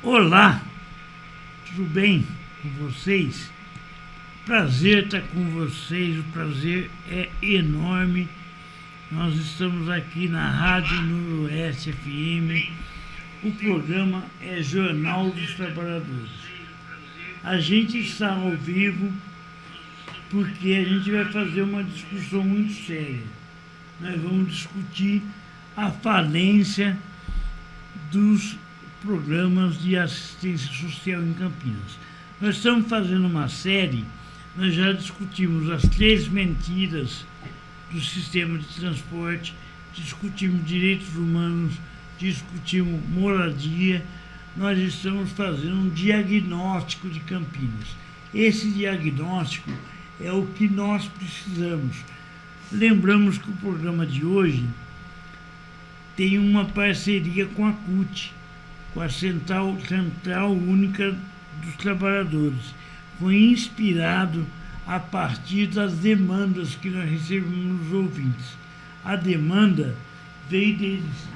Olá, tudo bem com vocês? Prazer estar com vocês, o prazer é enorme. Nós estamos aqui na Rádio Noroeste FM, o programa é Jornal dos Trabalhadores. A gente está ao vivo porque a gente vai fazer uma discussão muito séria. Nós vamos discutir a falência dos programas de assistência social em Campinas. Nós estamos fazendo uma série, nós já discutimos as 3 mentiras do sistema de transporte, discutimos direitos humanos, discutimos moradia, nós estamos fazendo um diagnóstico de Campinas. Esse diagnóstico é o que nós precisamos. Lembramos que o programa de hoje tem uma parceria com a CUT, com a Central Única dos Trabalhadores. Foi inspirado a partir das demandas que nós recebemos dos ouvintes. A demanda veio deles,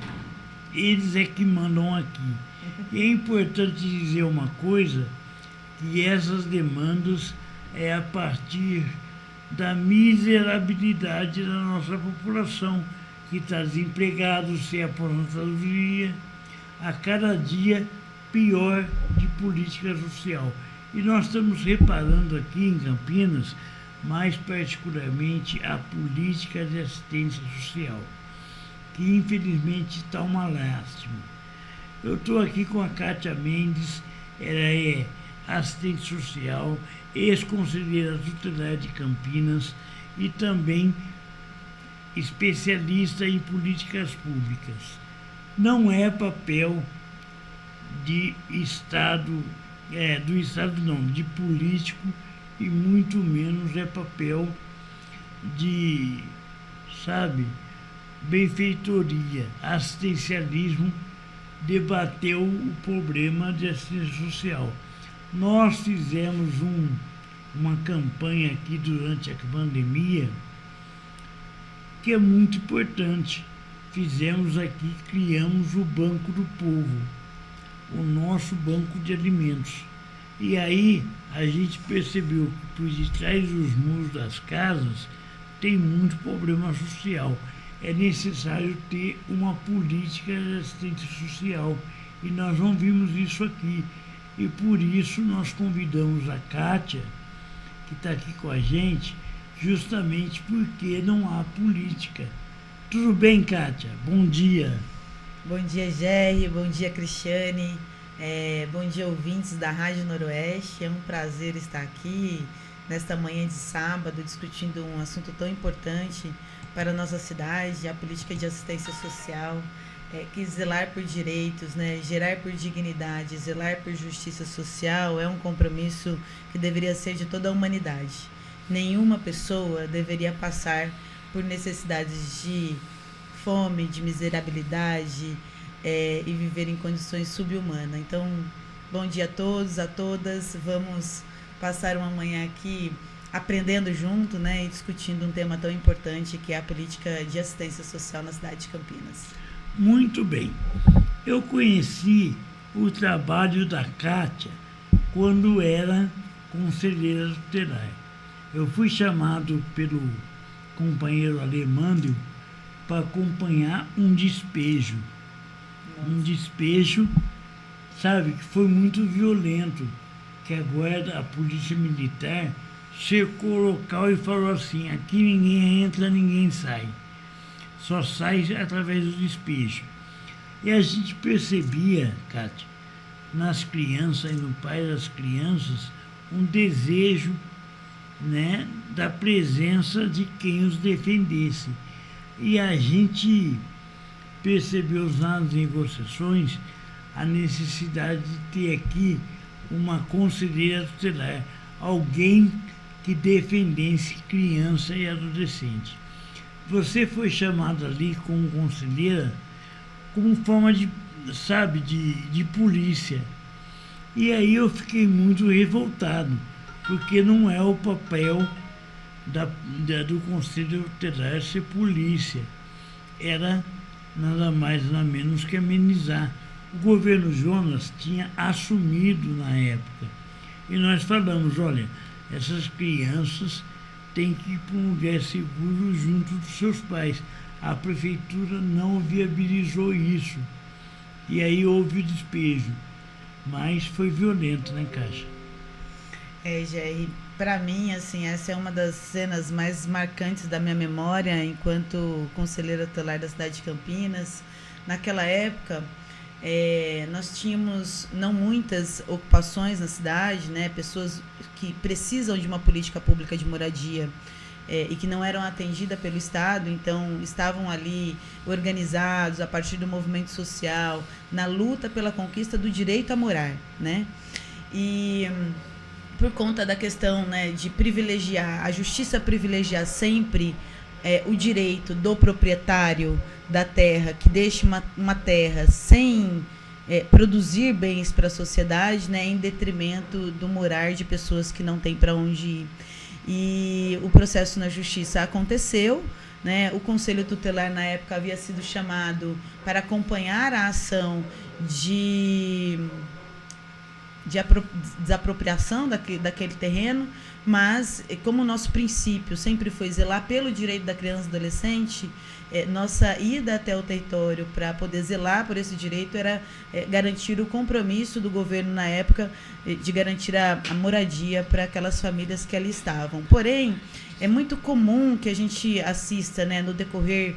eles é que mandam aqui. E é importante dizer uma coisa, que essas demandas é a partir da miserabilidade da nossa população, que está desempregado, sem aposentadoria, a cada dia pior de política social. E nós estamos reparando aqui em Campinas, mais particularmente, a política de assistência social, que infelizmente está uma lástima. Eu estou aqui com a Kátia Mendes, ela é assistente social, ex-conselheira tutelar de Campinas e também especialista em políticas públicas. Não é papel de Estado, de político, e muito menos é papel de, benfeitoria, assistencialismo, debater o problema de assistência social. Nós fizemos uma campanha aqui durante a pandemia que é muito importante. Fizemos aqui, criamos o Banco do Povo, o nosso banco de alimentos. E aí a gente percebeu que por detrás dos muros das casas tem muito problema social. É necessário ter uma política de assistência social. E nós não vimos isso aqui. E por isso nós convidamos a Kátia, que está aqui com a gente, justamente porque não há política. Tudo bem, Kátia? Bom dia. Bom dia, Gerry. Bom dia, Cristiane. Bom dia, ouvintes da Rádio Noroeste. É um prazer estar aqui nesta manhã de sábado discutindo um assunto tão importante para a nossa cidade, a política de assistência social, que zelar por direitos, gerar por dignidade, zelar por justiça social é um compromisso que deveria ser de toda a humanidade. Nenhuma pessoa deveria passar por necessidades de fome, de miserabilidade e viver em condições subhumanas. Então, bom dia a todos, a todas. Vamos passar uma manhã aqui aprendendo junto, e discutindo um tema tão importante que é a política de assistência social na cidade de Campinas. Muito bem. Eu conheci o trabalho da Kátia quando era conselheira tutelar. Eu fui chamado pelo companheiro Alemândio para acompanhar um despejo. Nossa. Um despejo, que foi muito violento, que agora a polícia militar cercou o local e falou assim: aqui ninguém entra, ninguém sai. Só sai através do despejo. E a gente percebia, Kátia, nas crianças e no pai das crianças, um desejo, da presença de quem os defendesse. E a gente percebeu nas negociações a necessidade de ter aqui uma conselheira tutelar, alguém que defendesse criança e adolescente. Você foi chamada ali como conselheira como forma de polícia. E aí eu fiquei muito revoltado, porque não é o papel do Conselho Tutelar ser polícia. Era nada mais nada menos que amenizar o governo Jonas tinha assumido na época. E nós falamos, olha, essas crianças têm que ir para um lugar seguro junto dos seus pais. A prefeitura não viabilizou isso. E aí houve o despejo. Mas foi violento, né, Caixa? Jair, para mim, assim, essa é uma das cenas mais marcantes da minha memória enquanto conselheira tutelar da cidade de Campinas. Naquela época, nós tínhamos não muitas ocupações na cidade, né? Pessoas que precisam de uma política pública de moradia e que não eram atendidas pelo Estado, então estavam ali organizados a partir do movimento social, na luta pela conquista do direito a morar, né? E por conta da questão, né, de privilegiar, a justiça privilegiar sempre o direito do proprietário da terra, que deixa uma terra sem produzir bens para a sociedade, né, em detrimento do morar de pessoas que não têm para onde ir. E o processo na justiça aconteceu, né, o Conselho Tutelar, na época, havia sido chamado para acompanhar a ação de desapropriação daquele terreno, mas como o nosso princípio sempre foi zelar pelo direito da criança e do adolescente, nossa ida até o território para poder zelar por esse direito era garantir o compromisso do governo na época de garantir a moradia para aquelas famílias que ali estavam. Porém, é muito comum que a gente assista, né, no decorrer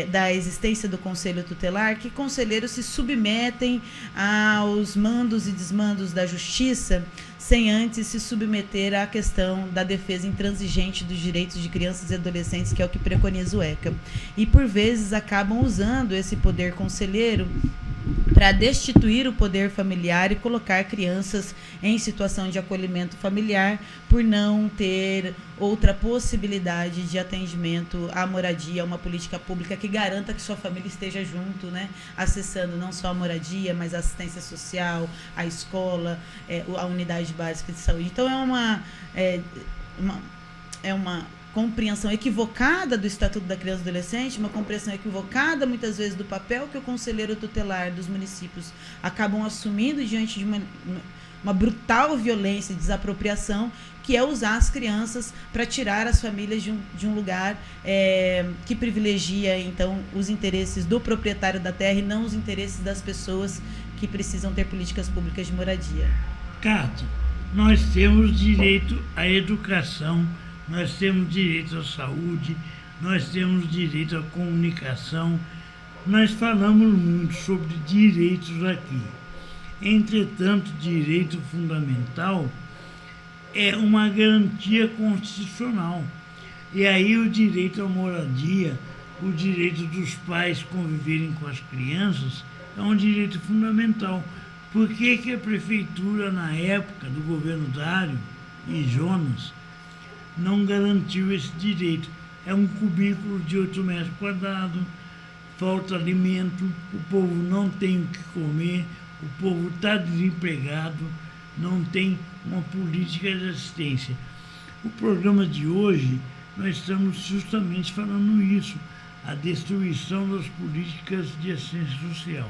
da existência do Conselho Tutelar, que conselheiros se submetem aos mandos e desmandos da justiça sem antes se submeter à questão da defesa intransigente dos direitos de crianças e adolescentes, que é o que preconiza o ECA. E, por vezes, acabam usando esse poder conselheiro para destituir o poder familiar e colocar crianças em situação de acolhimento familiar por não ter outra possibilidade de atendimento à moradia, a uma política pública que garanta que sua família esteja junto, né, acessando não só a moradia, mas a assistência social, a escola, a unidade básica de saúde. Então, é uma compreensão equivocada do Estatuto da Criança e do Adolescente, uma compreensão equivocada, muitas vezes, do papel que o conselheiro tutelar dos municípios acabam assumindo diante de uma brutal violência e desapropriação, que é usar as crianças para tirar as famílias de um lugar que privilegia, então, os interesses do proprietário da terra e não os interesses das pessoas que precisam ter políticas públicas de moradia. Cátia, nós temos direito à educação, nós temos direito à saúde, nós temos direito à comunicação. Nós falamos muito sobre direitos aqui. Entretanto, direito fundamental é uma garantia constitucional. E aí o direito à moradia, o direito dos pais conviverem com as crianças, é um direito fundamental. Por que a prefeitura, na época do governo Dário e Jonas, não garantiu esse direito? É um cubículo de 8 metros quadrados, falta alimento, o povo não tem o que comer, o povo está desempregado, não tem uma política de assistência. O programa de hoje, nós estamos justamente falando isso, a destruição das políticas de assistência social.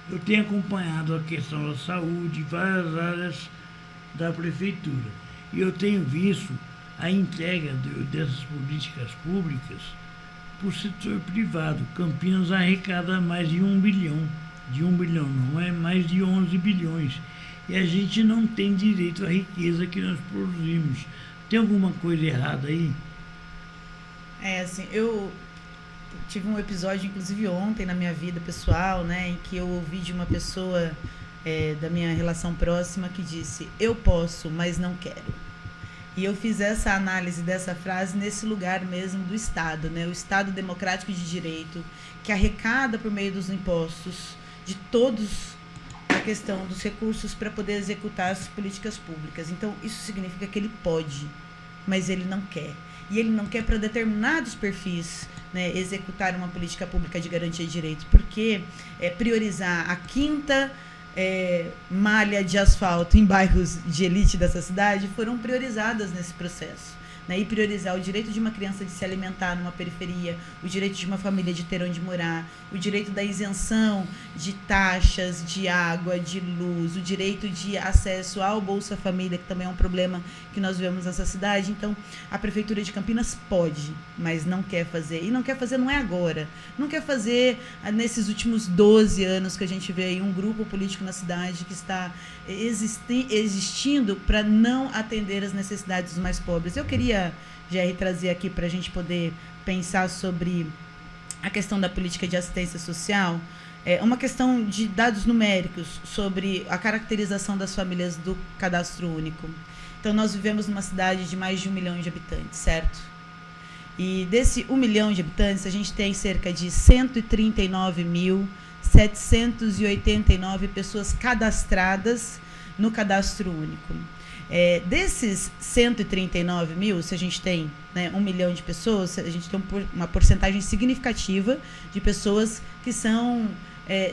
Eu tenho acompanhado a questão da saúde, várias áreas da prefeitura, e eu tenho visto a entrega dessas políticas públicas para o setor privado. Campinas arrecada mais de 1 bilhão. De 1 bilhão não, é mais de 11 bilhões. E a gente não tem direito à riqueza que nós produzimos. Tem alguma coisa errada aí? Assim, eu tive um episódio, inclusive ontem, na minha vida pessoal, né, em que eu ouvi de uma pessoa da minha relação próxima que disse: eu posso, mas não quero. E eu fiz essa análise dessa frase nesse lugar mesmo do Estado, né? O Estado democrático de direito, que arrecada por meio dos impostos de todos a questão dos recursos para poder executar as políticas públicas. Então, isso significa que ele pode, mas ele não quer. E ele não quer para determinados perfis, né, executar uma política pública de garantia de direitos, porque priorizar a quinta malha de asfalto em bairros de elite dessa cidade foram priorizadas nesse processo, né, e priorizar o direito de uma criança de se alimentar numa periferia, o direito de uma família de ter onde morar, o direito da isenção de taxas de água, de luz, o direito de acesso ao Bolsa Família, que também é um problema que nós vemos nessa cidade. Então, a Prefeitura de Campinas pode, mas não quer fazer. E não quer fazer não é agora. Não quer fazer nesses últimos 12 anos que a gente vê aí um grupo político na cidade que está existindo para não atender as necessidades dos mais pobres. Eu queria, Jerry, trazer aqui para a gente poder pensar sobre a questão da política de assistência social, uma questão de dados numéricos sobre a caracterização das famílias do cadastro único. Então, nós vivemos numa cidade de mais de 1 milhão de habitantes, certo? E desse 1 milhão de habitantes, a gente tem cerca de 139.789 pessoas cadastradas no cadastro único. Desses 139 mil, se a gente tem, né, 1 milhão de pessoas, a gente tem uma porcentagem significativa de pessoas que são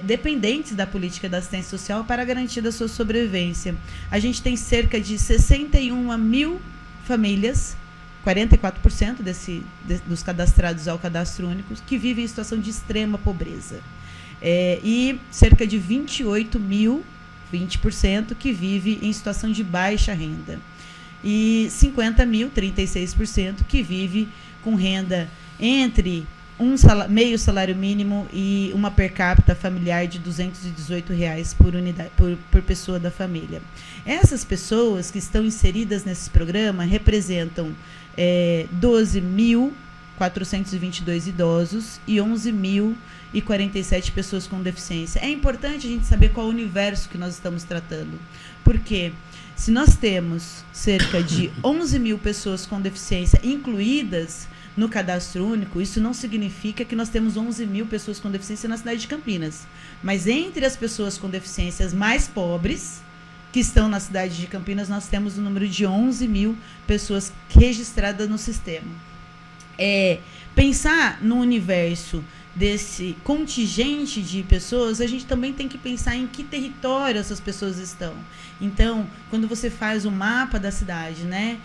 dependentes da política da assistência social para a garantia da sua sobrevivência. A gente tem cerca de 61 mil famílias, 44% dos cadastrados ao cadastro único, que vivem em situação de extrema pobreza. E cerca de 28 mil, 20%, que vive em situação de baixa renda. E 50 mil, 36%, que vive com renda entre meio salário mínimo e uma per capita familiar de R$ 218 por pessoa da família. Essas pessoas que estão inseridas nesse programa representam 12.422 idosos e 11.047 pessoas com deficiência. É importante a gente saber qual é o universo que nós estamos tratando, porque se nós temos cerca de 11 mil pessoas com deficiência incluídas no cadastro único, isso não significa que nós temos 11 mil pessoas com deficiência na cidade de Campinas. Mas entre as pessoas com deficiências mais pobres, que estão na cidade de Campinas, nós temos o número de 11 mil pessoas registradas no sistema. Pensar no universo desse contingente de pessoas, a gente também tem que pensar em que território essas pessoas estão. Então, quando você faz o mapa da cidade, né,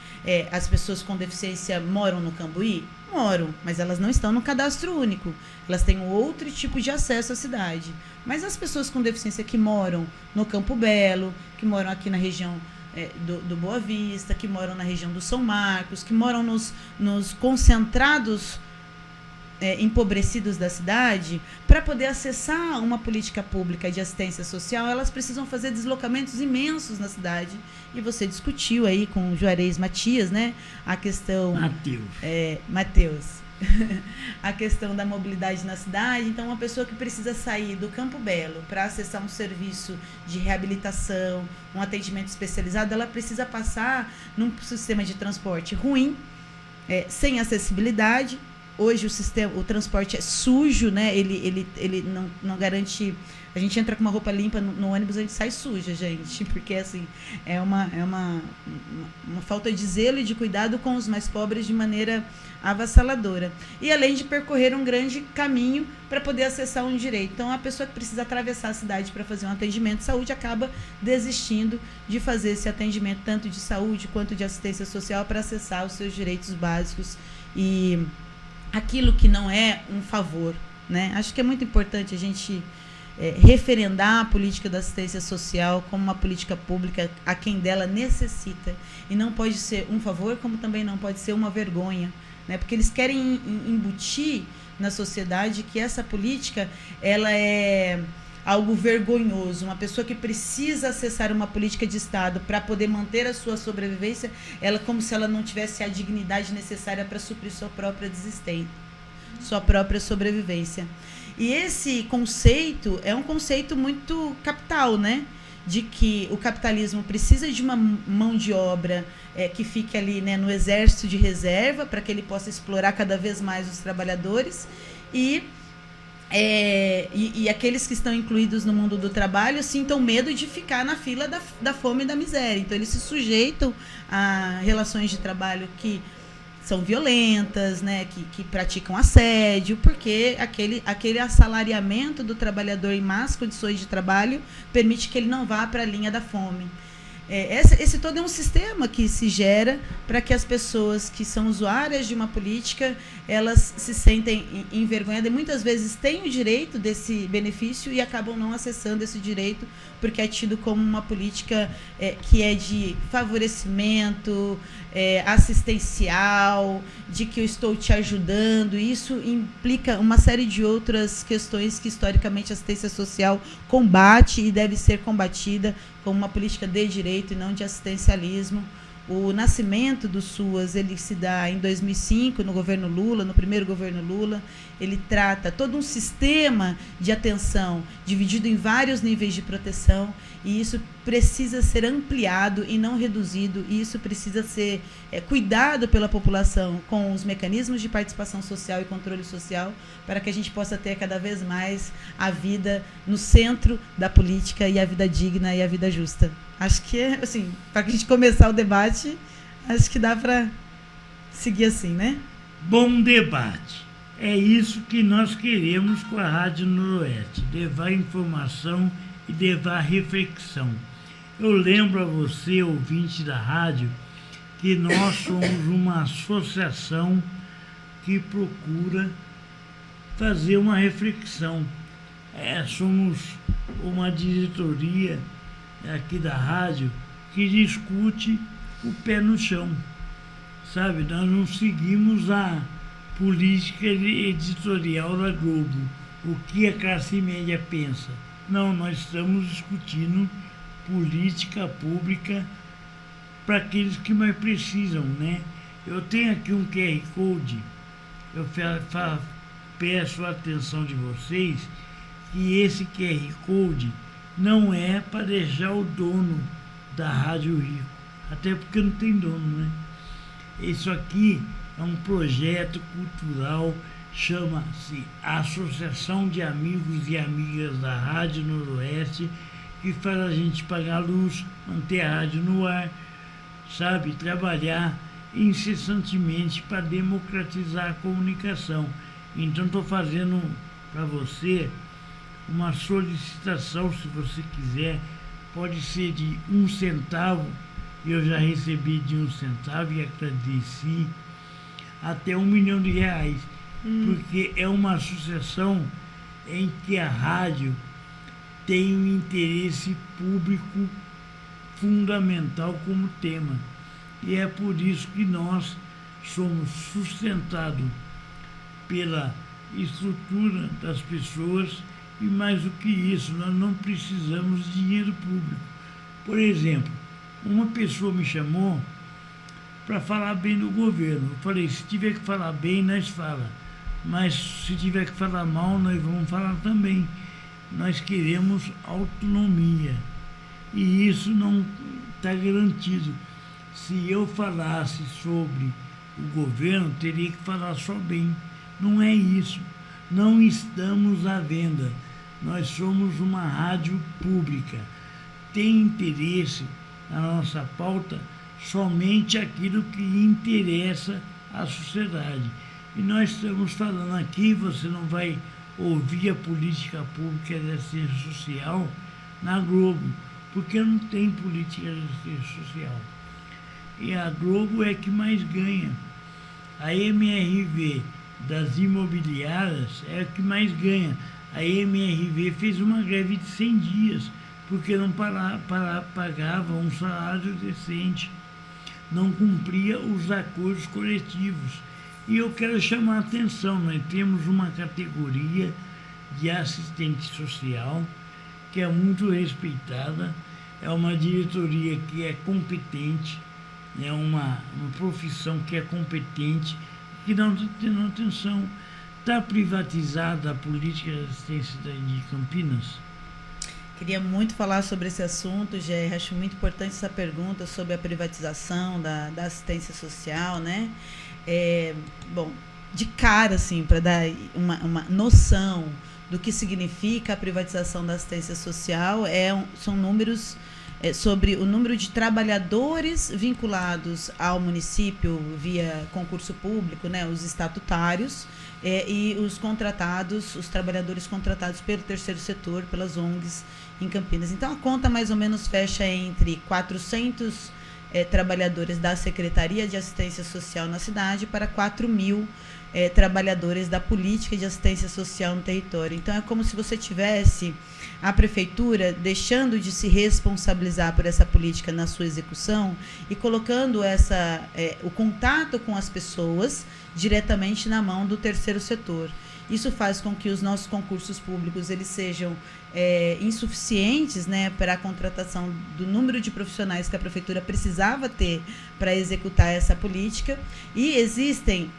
as pessoas com deficiência moram no Cambuí? Moram, mas elas não estão no cadastro único. Elas têm outro tipo de acesso à cidade. Mas as pessoas com deficiência que moram no Campo Belo, que moram aqui na região do Boa Vista, que moram na região do São Marcos, que moram nos concentrados empobrecidos da cidade, para poder acessar uma política pública de assistência social, elas precisam fazer deslocamentos imensos na cidade. E você discutiu aí com o Juarez Matias, né, a questão... Matheus. A questão da mobilidade na cidade. Então, uma pessoa que precisa sair do Campo Belo para acessar um serviço de reabilitação, um atendimento especializado, ela precisa passar num sistema de transporte ruim, sem acessibilidade. Hoje o transporte é sujo, né? Ele não garante. A gente entra com uma roupa limpa no ônibus, a gente sai suja, gente, porque assim é uma falta de zelo e de cuidado com os mais pobres de maneira avassaladora. E além de percorrer um grande caminho para poder acessar um direito. Então, a pessoa que precisa atravessar a cidade para fazer um atendimento de saúde acaba desistindo de fazer esse atendimento tanto de saúde quanto de assistência social para acessar os seus direitos básicos e aquilo que não é um favor, né? Acho que é muito importante a gente referendar a política da assistência social como uma política pública a quem dela necessita. E não pode ser um favor, como também não pode ser uma vergonha, né? Porque eles querem embutir na sociedade que essa política ela é algo vergonhoso. Uma pessoa que precisa acessar uma política de Estado para poder manter a sua sobrevivência, ela como se ela não tivesse a dignidade necessária para suprir sua própria existência, sua própria sobrevivência. E esse conceito é um conceito muito capital, né? De que o capitalismo precisa de uma mão de obra que fique ali, né, no exército de reserva para que ele possa explorar cada vez mais os trabalhadores e aqueles que estão incluídos no mundo do trabalho sintam medo de ficar na fila da fome e da miséria. Então, eles se sujeitam a relações de trabalho que são violentas, né, que praticam assédio, porque aquele assalariamento do trabalhador em más condições de trabalho permite que ele não vá para a linha da fome. Esse todo é um sistema que se gera para que as pessoas que são usuárias de uma política, elas se sentem envergonhadas e muitas vezes têm o direito desse benefício e acabam não acessando esse direito porque é tido como uma política que é de favorecimento, assistencial, de que eu estou te ajudando. E isso implica uma série de outras questões que historicamente a assistência social combate e deve ser combatida como uma política de direito e não de assistencialismo. O nascimento do SUAS, ele se dá em 2005, no governo Lula, no primeiro governo Lula. Ele trata todo um sistema de atenção dividido em vários níveis de proteção, e isso precisa ser ampliado e não reduzido, e isso precisa ser cuidado pela população com os mecanismos de participação social e controle social, para que a gente possa ter cada vez mais a vida no centro da política e a vida digna e a vida justa. Acho que assim, para a gente começar o debate, acho que dá para seguir assim, né? Bom debate. É isso que nós queremos com a Rádio Noroeste, levar informação e levar reflexão. Eu lembro a você, ouvinte da rádio, que nós somos uma associação que procura fazer uma reflexão. Somos uma diretoria aqui da rádio que discute o pé no chão, sabe? Nós não seguimos a política editorial da Globo, o que a classe média pensa. Não, nós estamos discutindo política pública para aqueles que mais precisam, né? Eu tenho aqui um QR Code, eu peço a atenção de vocês que esse QR Code não é para deixar o dono da Rádio rico, até porque não tem dono, né? Isso aqui é um projeto cultural, chama-se Associação de Amigos e Amigas da Rádio Noroeste, que faz a gente pagar luz, manter a rádio no ar, sabe? Trabalhar incessantemente para democratizar a comunicação. Então, estou fazendo para você uma solicitação, se você quiser, pode ser de 1 centavo, eu já recebi de 1 centavo e agradeci, até R$1 milhão, porque é uma associação em que a rádio tem um interesse público fundamental como tema. E é por isso que nós somos sustentados pela estrutura das pessoas e, mais do que isso, nós não precisamos de dinheiro público. Por exemplo, uma pessoa me chamou para falar bem do governo. Eu falei, se tiver que falar bem, nós fala. Mas se tiver que falar mal, nós vamos falar também. Nós queremos autonomia. E isso não está garantido. Se eu falasse sobre o governo, teria que falar só bem. Não é isso. Não estamos à venda. Nós somos uma rádio pública. Tem interesse na nossa pauta somente aquilo que interessa à sociedade. E nós estamos falando aqui, você não vai ouvir a política pública de assistência social na Globo, porque não tem política de assistência social. E a Globo é que mais ganha. A MRV das imobiliárias é a que mais ganha. A MRV fez uma greve de 100 dias, porque não pagava um salário decente, não cumpria os acordos coletivos. E eu quero chamar a atenção, nós temos uma categoria de assistente social que é muito respeitada, é uma diretoria que é competente, é uma profissão que é competente, que não está tendo atenção. Está privatizada a política de assistência de Campinas? Queria muito falar sobre esse assunto, Jair. Acho muito importante essa pergunta sobre a privatização da assistência social, né? Bom, de cara, assim, para dar uma noção do que significa a privatização da assistência social, são números sobre o número de trabalhadores vinculados ao município via concurso público, né, os estatutários, e os contratados, os trabalhadores contratados pelo terceiro setor, pelas ONGs em Campinas. Então, a conta mais ou menos fecha entre 400 trabalhadores da Secretaria de Assistência Social na cidade para 4.000 trabalhadores da política de assistência social no território. Então, é como se você tivesse a prefeitura deixando de se responsabilizar por essa política na sua execução e colocando o contato com as pessoas diretamente na mão do terceiro setor. Isso faz com que os nossos concursos públicos eles sejam insuficientes, né, para a contratação do número de profissionais que a prefeitura precisava ter para executar essa política. E existem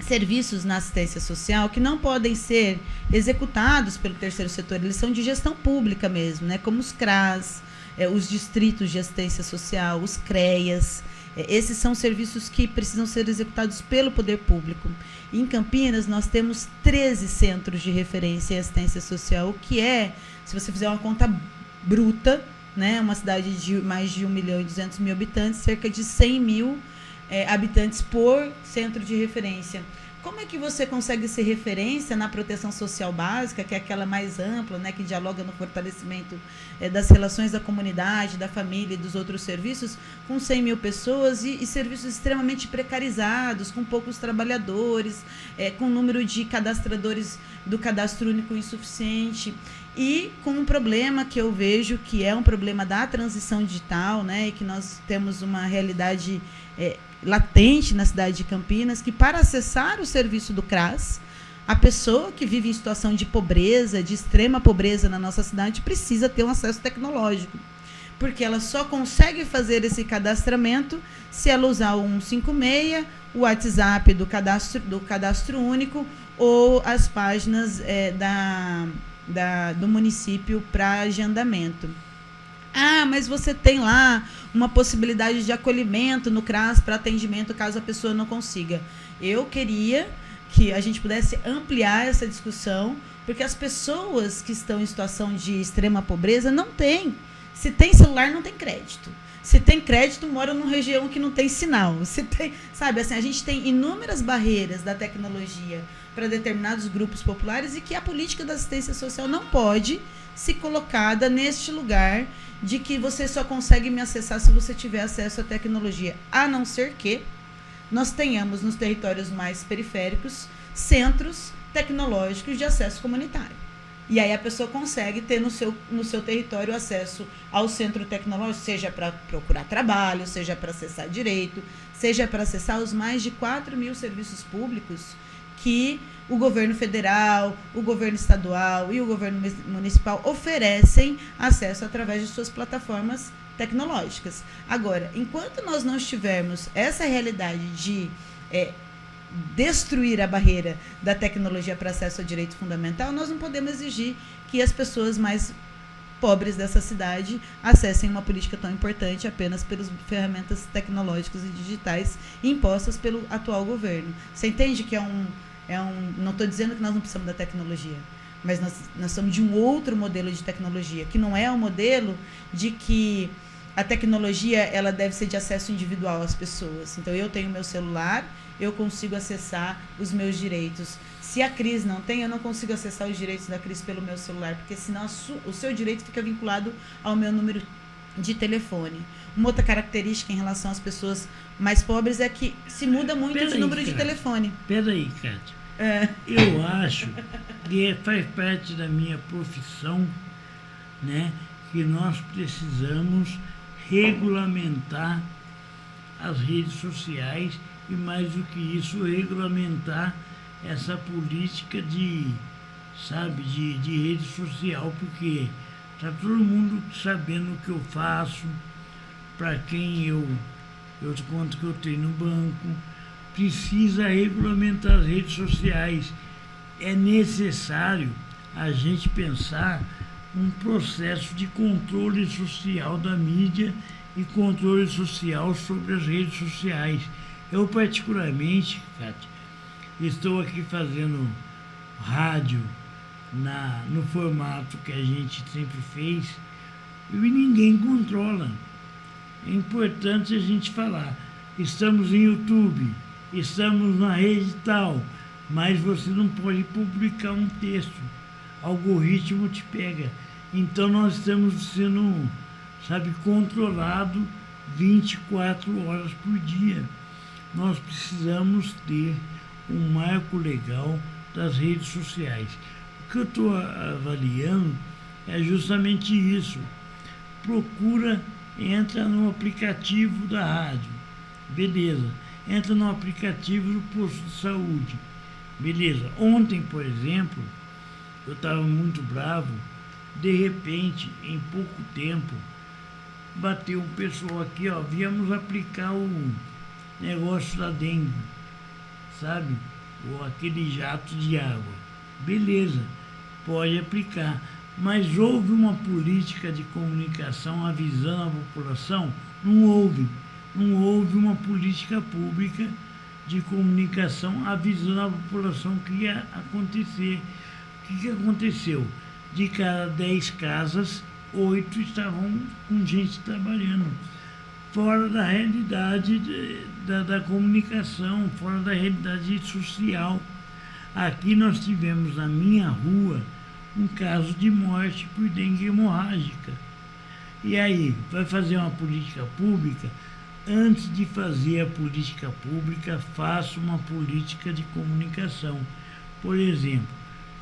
serviços na assistência social que não podem ser executados pelo terceiro setor, eles são de gestão pública mesmo, né, como os CRAS, os distritos de assistência social, os CREAS. Esses são serviços que precisam ser executados pelo poder público. Em Campinas, nós temos 13 centros de referência em assistência social, o que se você fizer uma conta bruta, né, uma cidade de mais de 1.200.000 habitantes, cerca de 100.000 habitantes por centro de referência. Como é que você consegue ser referência na proteção social básica, que é aquela mais ampla, né, que dialoga no fortalecimento das relações da comunidade, da família e dos outros serviços, com 100.000 pessoas e serviços extremamente precarizados, com poucos trabalhadores, com número de cadastradores do cadastro único insuficiente e com um problema que eu vejo que é um problema da transição digital, né, e que nós temos uma realidade latente na cidade de Campinas, que para acessar o serviço do CRAS, a pessoa que vive em situação de pobreza, de extrema pobreza na nossa cidade, precisa ter um acesso tecnológico, porque ela só consegue fazer esse cadastramento se ela usar o 156, o WhatsApp do cadastro único ou as páginas do município para agendamento. Ah, mas você tem lá uma possibilidade de acolhimento no CRAS para atendimento caso a pessoa não consiga. Eu queria que a gente pudesse ampliar essa discussão, porque as pessoas que estão em situação de extrema pobreza não têm. Se tem celular, não tem crédito. Se tem crédito, mora numa região que não tem sinal. Se tem, sabe, assim, a gente tem inúmeras barreiras da tecnologia para determinados grupos populares e que a política da assistência social não pode se colocada neste lugar de que você só consegue me acessar se você tiver acesso à tecnologia, a não ser que nós tenhamos nos territórios mais periféricos centros tecnológicos de acesso comunitário. E aí a pessoa consegue ter no seu território acesso ao centro tecnológico, seja para procurar trabalho, seja para acessar direito, seja para acessar os mais de 4.000 serviços públicos que o governo federal, o governo estadual e o governo municipal oferecem acesso através de suas plataformas tecnológicas. Agora, enquanto nós não tivermos essa realidade de destruir a barreira da tecnologia para acesso ao direito fundamental, nós não podemos exigir que as pessoas mais pobres dessa cidade acessem uma política tão importante apenas pelas ferramentas tecnológicas e digitais impostas pelo atual governo. Você entende que não estou dizendo que nós não precisamos da tecnologia, mas nós somos de um outro modelo de tecnologia, que não é o modelo de que a tecnologia ela deve ser de acesso individual às pessoas. Então, eu tenho meu celular, eu consigo acessar os meus direitos. Se a Cris não tem, eu não consigo acessar os direitos da Cris pelo meu celular, porque senão o seu direito fica vinculado ao meu número de telefone. Uma outra característica em relação às pessoas mais pobres é que se muda muito de número de telefone. Peraí, Cátia. Eu acho que faz parte da minha profissão, né, que nós precisamos regulamentar as redes sociais e, mais do que isso, regulamentar essa política de rede social, porque está todo mundo sabendo o que eu faço, para quem quanto que eu tenho no banco. Precisa regulamentar as redes sociais. É necessário a gente pensar um processo de controle social da mídia e controle social sobre as redes sociais. Eu, particularmente, Cátia, estou aqui fazendo rádio no formato que a gente sempre fez e ninguém controla. É importante a gente falar. Estamos em YouTube, estamos na rede tal, mas você não pode publicar um texto. O algoritmo te pega. Então nós estamos sendo, controlado 24 horas por dia. Nós precisamos ter um marco legal das redes sociais. O que eu estou avaliando é justamente isso. Procura, entra no aplicativo da rádio, beleza. Entra no aplicativo do posto de saúde, beleza. Ontem, por exemplo, eu estava muito bravo, de repente, em pouco tempo, bateu um pessoal aqui, ó, viemos aplicar o negócio da dengue, ou aquele jato de água, beleza, pode aplicar. Mas houve uma política de comunicação avisando a população? Não houve. Não houve uma política pública de comunicação avisando a população que ia acontecer. O que aconteceu? De cada 10 casas, 8 estavam com gente trabalhando. Fora da realidade da comunicação, fora da realidade social. Aqui nós tivemos na minha rua um caso de morte por dengue hemorrágica. E aí, vai fazer uma política pública? Antes de fazer a política pública, faça uma política de comunicação. Por exemplo,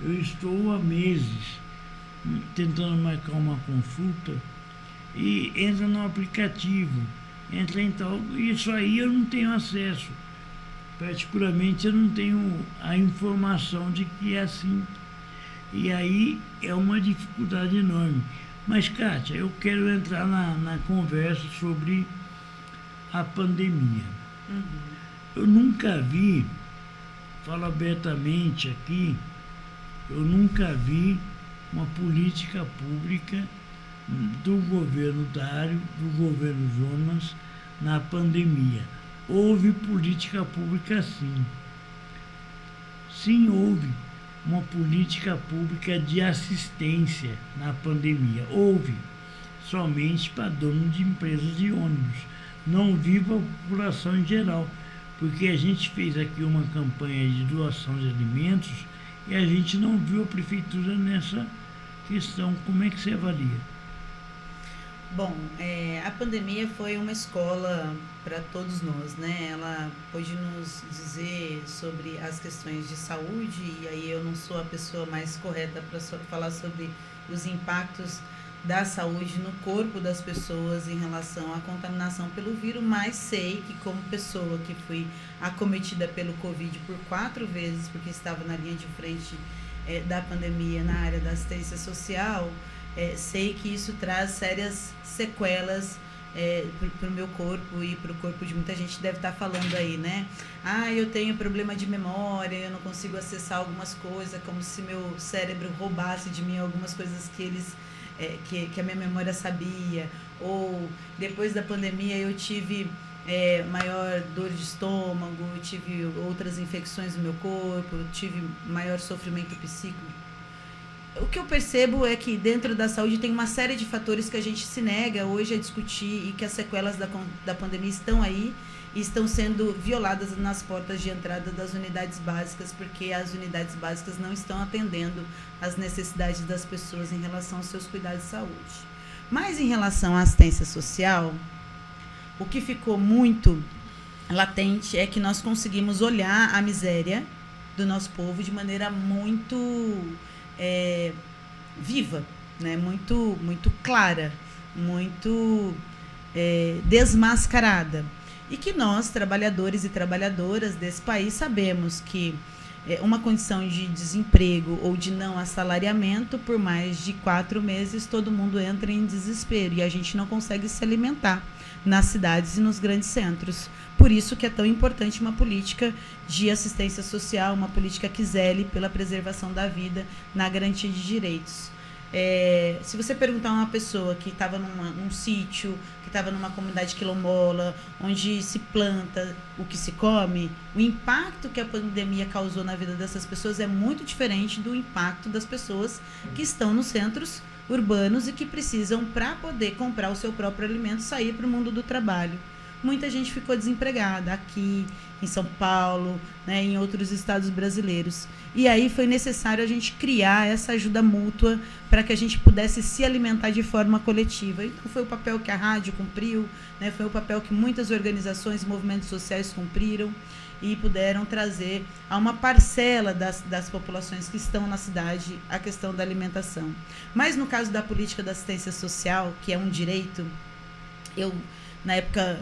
eu estou há meses tentando marcar uma consulta e entra no aplicativo, entra em tal, isso aí eu não tenho acesso. Particularmente eu não tenho a informação de que é assim. E aí é uma dificuldade enorme. Mas, Kátia, eu quero entrar na conversa sobre a pandemia. Eu nunca vi, falo abertamente aqui, eu nunca vi uma política pública do governo Dário, do governo Jonas, na pandemia. Houve política pública, sim. Sim, houve uma política pública de assistência na pandemia. Houve, somente para dono de empresas de ônibus. Não vi para a população em geral, porque a gente fez aqui uma campanha de doação de alimentos e a gente não viu a prefeitura nessa questão. Como é que você avalia? Bom, a pandemia foi uma escola para todos nós, né? Ela pôde nos dizer sobre as questões de saúde, e aí eu não sou a pessoa mais correta para falar sobre os impactos da saúde no corpo das pessoas em relação à contaminação pelo vírus, mas sei que como pessoa que fui acometida pelo Covid por 4 vezes, porque estava na linha de frente da pandemia na área da assistência social, sei que isso traz sérias sequelas para o meu corpo e para o corpo de muita gente. Deve estar falando aí, né? Eu tenho problema de memória, eu não consigo acessar algumas coisas, como se meu cérebro roubasse de mim algumas coisas que eles que a minha memória sabia. Ou depois da pandemia eu tive maior dor de estômago, eu tive outras infecções no meu corpo, eu tive maior sofrimento psíquico. O que eu percebo é que dentro da saúde tem uma série de fatores que a gente se nega hoje a discutir e que as sequelas da pandemia estão aí e estão sendo violadas nas portas de entrada das unidades básicas, porque as unidades básicas não estão atendendo às necessidades das pessoas em relação aos seus cuidados de saúde. Mas em relação à assistência social, o que ficou muito latente é que nós conseguimos olhar a miséria do nosso povo de maneira muito viva, né? Muito clara, muito desmascarada. E que nós, trabalhadores e trabalhadoras desse país, sabemos que uma condição de desemprego ou de não assalariamento por mais de 4 meses, todo mundo entra em desespero e a gente não consegue se alimentar nas cidades e nos grandes centros. Por isso que é tão importante uma política de assistência social, uma política que zele pela preservação da vida, na garantia de direitos. Se você perguntar a uma pessoa que estava num sítio, que estava numa comunidade quilombola, onde se planta o que se come, o impacto que a pandemia causou na vida dessas pessoas é muito diferente do impacto das pessoas que estão nos centros urbanos e que precisam, para poder comprar o seu próprio alimento, sair para o mundo do trabalho. muita gente ficou desempregada aqui em São Paulo, né, em outros estados brasileiros. E aí foi necessário a gente criar essa ajuda mútua para que a gente pudesse se alimentar de forma coletiva. Então foi o papel que a rádio cumpriu, né, foi o papel que muitas organizações e movimentos sociais cumpriram e puderam trazer a uma parcela das populações que estão na cidade a questão da alimentação. Mas no caso da política da assistência social, que é um direito, eu, na época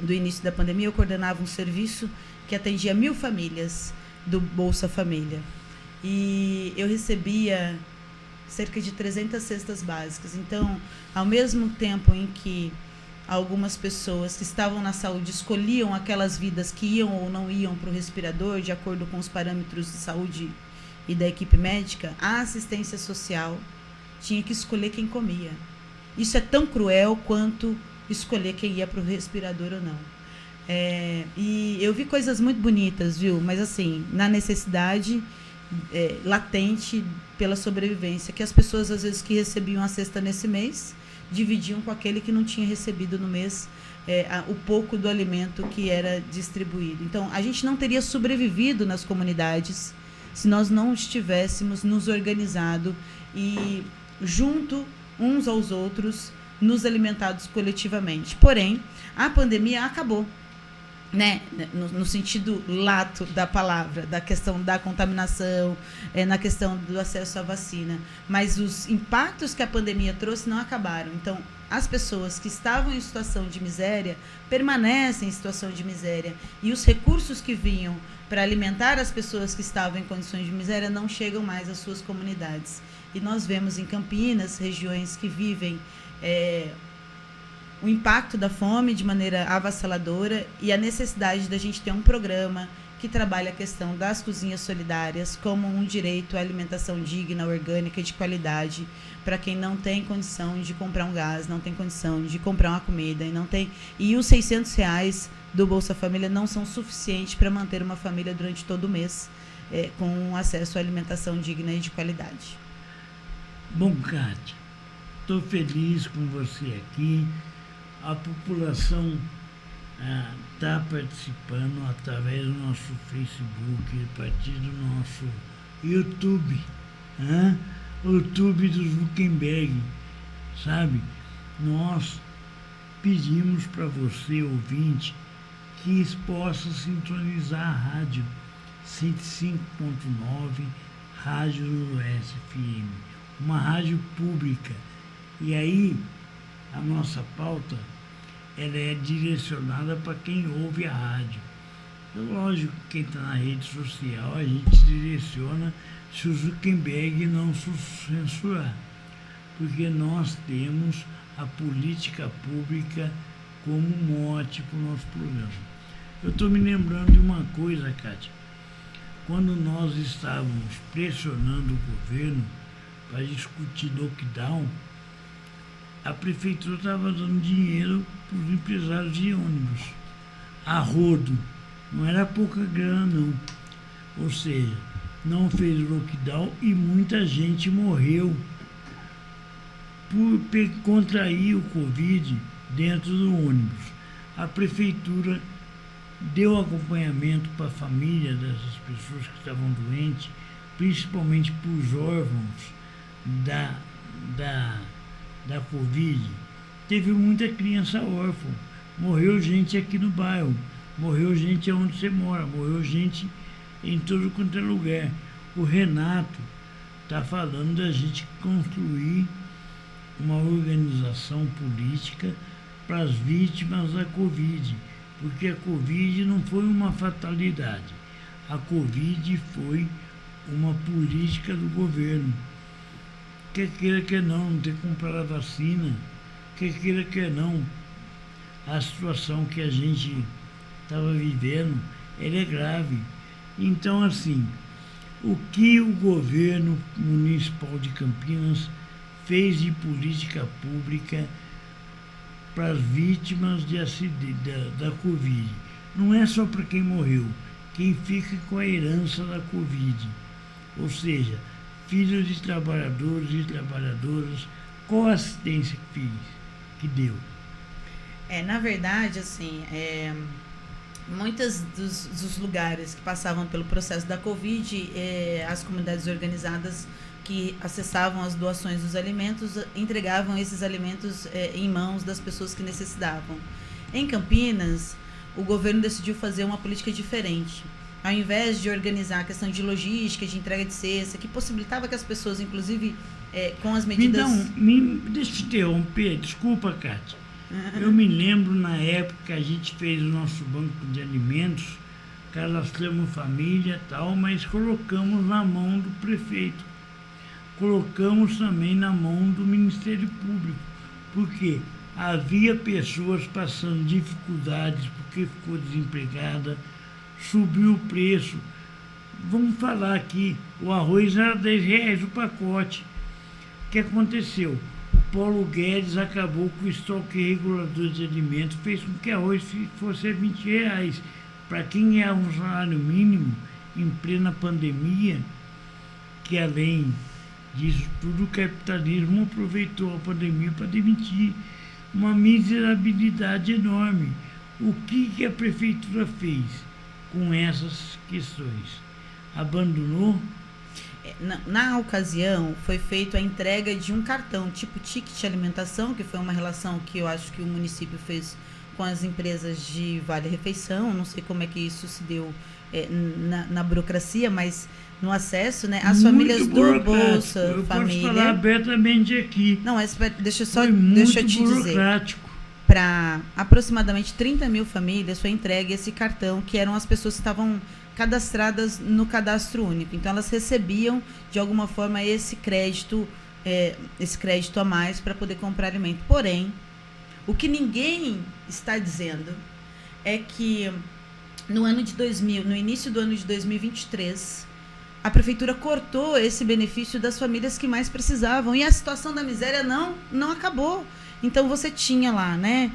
do início da pandemia, eu coordenava um serviço que atendia 1.000 famílias do Bolsa Família. E eu recebia cerca de 300 cestas básicas. Então, ao mesmo tempo em que algumas pessoas que estavam na saúde escolhiam aquelas vidas que iam ou não iam para o respirador, de acordo com os parâmetros de saúde e da equipe médica, a assistência social tinha que escolher quem comia. Isso é tão cruel quanto escolher quem ia para o respirador ou não. E eu vi coisas muito bonitas, viu? Mas assim, na necessidade latente pela sobrevivência, que as pessoas, às vezes, que recebiam a cesta nesse mês, dividiam com aquele que não tinha recebido no mês o pouco do alimento que era distribuído. Então, a gente não teria sobrevivido nas comunidades se nós não estivéssemos nos organizado e junto uns aos outros, nos alimentados coletivamente. Porém, a pandemia acabou, né? No sentido lato da palavra, da questão da contaminação, na questão do acesso à vacina. Mas os impactos que a pandemia trouxe não acabaram. Então, as pessoas que estavam em situação de miséria permanecem em situação de miséria. E os recursos que vinham para alimentar as pessoas que estavam em condições de miséria não chegam mais às suas comunidades. E nós vemos em Campinas, regiões que vivem o impacto da fome de maneira avassaladora e a necessidade da gente ter um programa que trabalha a questão das cozinhas solidárias como um direito à alimentação digna, orgânica e de qualidade para quem não tem condição de comprar um gás, não tem condição de comprar uma comida e os R$600 do Bolsa Família não são suficientes para manter uma família durante todo o mês com acesso à alimentação digna e de qualidade. Bom, Kátia, estou feliz com você aqui. A população está participando através do nosso Facebook, a partir do nosso YouTube, o YouTube do Zuckerberg, sabe? Nós pedimos para você, ouvinte, que possa sintonizar a rádio 105.9, Rádio Noroeste FM, uma rádio pública. E aí, a nossa pauta ela é direcionada para quem ouve a rádio. É lógico que quem está na rede social, a gente direciona se o Zuckerberg não censurar, porque nós temos a política pública como mote para o nosso programa. Eu estou me lembrando de uma coisa, Kátia. Quando nós estávamos pressionando o governo para discutir lockdown, a prefeitura estava dando dinheiro para os empresários de ônibus, a rodo. Não era pouca grana, não. Ou seja, não fez lockdown e muita gente morreu por contrair o Covid dentro do ônibus. A prefeitura deu acompanhamento para a família dessas pessoas que estavam doentes, principalmente para os órfãos da Covid. Teve muita criança órfã, morreu gente aqui no bairro, morreu gente onde você mora, morreu gente em todo quanto é lugar. O Renato está falando da gente construir uma organização política para as vítimas da Covid, porque a Covid não foi uma fatalidade, a Covid foi uma política do governo. Quer queira, quer não ter comprado a vacina, quer queira, quer não, a situação que a gente estava vivendo, ela é grave. Então, assim, o que o governo municipal de Campinas fez de política pública para as vítimas de acidente, da Covid? Não é só para quem morreu, quem fica com a herança da Covid, ou seja, filhos de trabalhadores e trabalhadoras, qual a assistência que deu? Na verdade, assim, muitos dos lugares que passavam pelo processo da Covid, as comunidades organizadas que acessavam as doações dos alimentos, entregavam esses alimentos em mãos das pessoas que necessitavam. Em Campinas, o governo decidiu fazer uma política diferente. Ao invés de organizar a questão de logística, de entrega de cesta, que possibilitava que as pessoas, inclusive, com as medidas... Deixa eu te interromper, desculpa, Cátia. Eu me lembro, na época que a gente fez o nosso banco de alimentos, cadastramos família e tal, mas colocamos na mão do prefeito. Colocamos também na mão do Ministério Público, porque havia pessoas passando dificuldades porque ficou desempregada, subiu o preço. Vamos falar aqui, o arroz era R$10 o pacote. O que aconteceu? O Paulo Guedes acabou com o estoque regulador de alimentos, fez com que arroz fosse R$20. Para quem é um salário mínimo, em plena pandemia, que além disso tudo, o capitalismo aproveitou a pandemia para demitir, uma miserabilidade enorme. O que a prefeitura fez com essas questões? Abandonou? Na ocasião, foi feita a entrega de um cartão, tipo ticket alimentação, que foi uma relação que eu acho que o município fez com as empresas de vale-refeição. Não sei como é que isso se deu na burocracia, mas no acesso, né? As famílias do Bolsa eu Família... posso falar abertamente aqui. Não, mas deixa eu te dizer. Para aproximadamente 30 mil famílias foi entregue esse cartão, que eram as pessoas que estavam cadastradas no cadastro único. Então, elas recebiam, de alguma forma, esse crédito a mais para poder comprar alimento. Porém, o que ninguém está dizendo é que no início do ano de 2023, a prefeitura cortou esse benefício das famílias que mais precisavam. E a situação da miséria não acabou. Então, você tinha lá, né?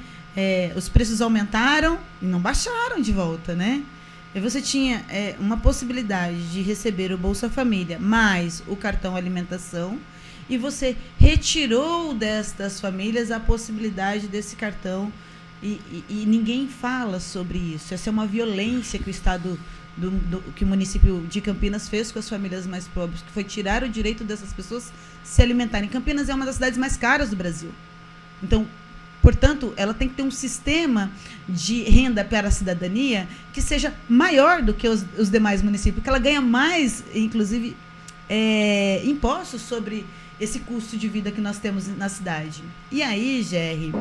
Os preços aumentaram e não baixaram de volta, né? E você tinha uma possibilidade de receber o Bolsa Família mais o cartão alimentação, e você retirou das famílias a possibilidade desse cartão, e ninguém fala sobre isso. Essa é uma violência que o Estado, que o município de Campinas fez com as famílias mais pobres, que foi tirar o direito dessas pessoas se alimentarem. Campinas é uma das cidades mais caras do Brasil. Então, portanto, ela tem que ter um sistema de renda para a cidadania que seja maior do que os demais municípios, que ela ganha mais, inclusive, impostos sobre esse custo de vida que nós temos na cidade. E aí, Gerry,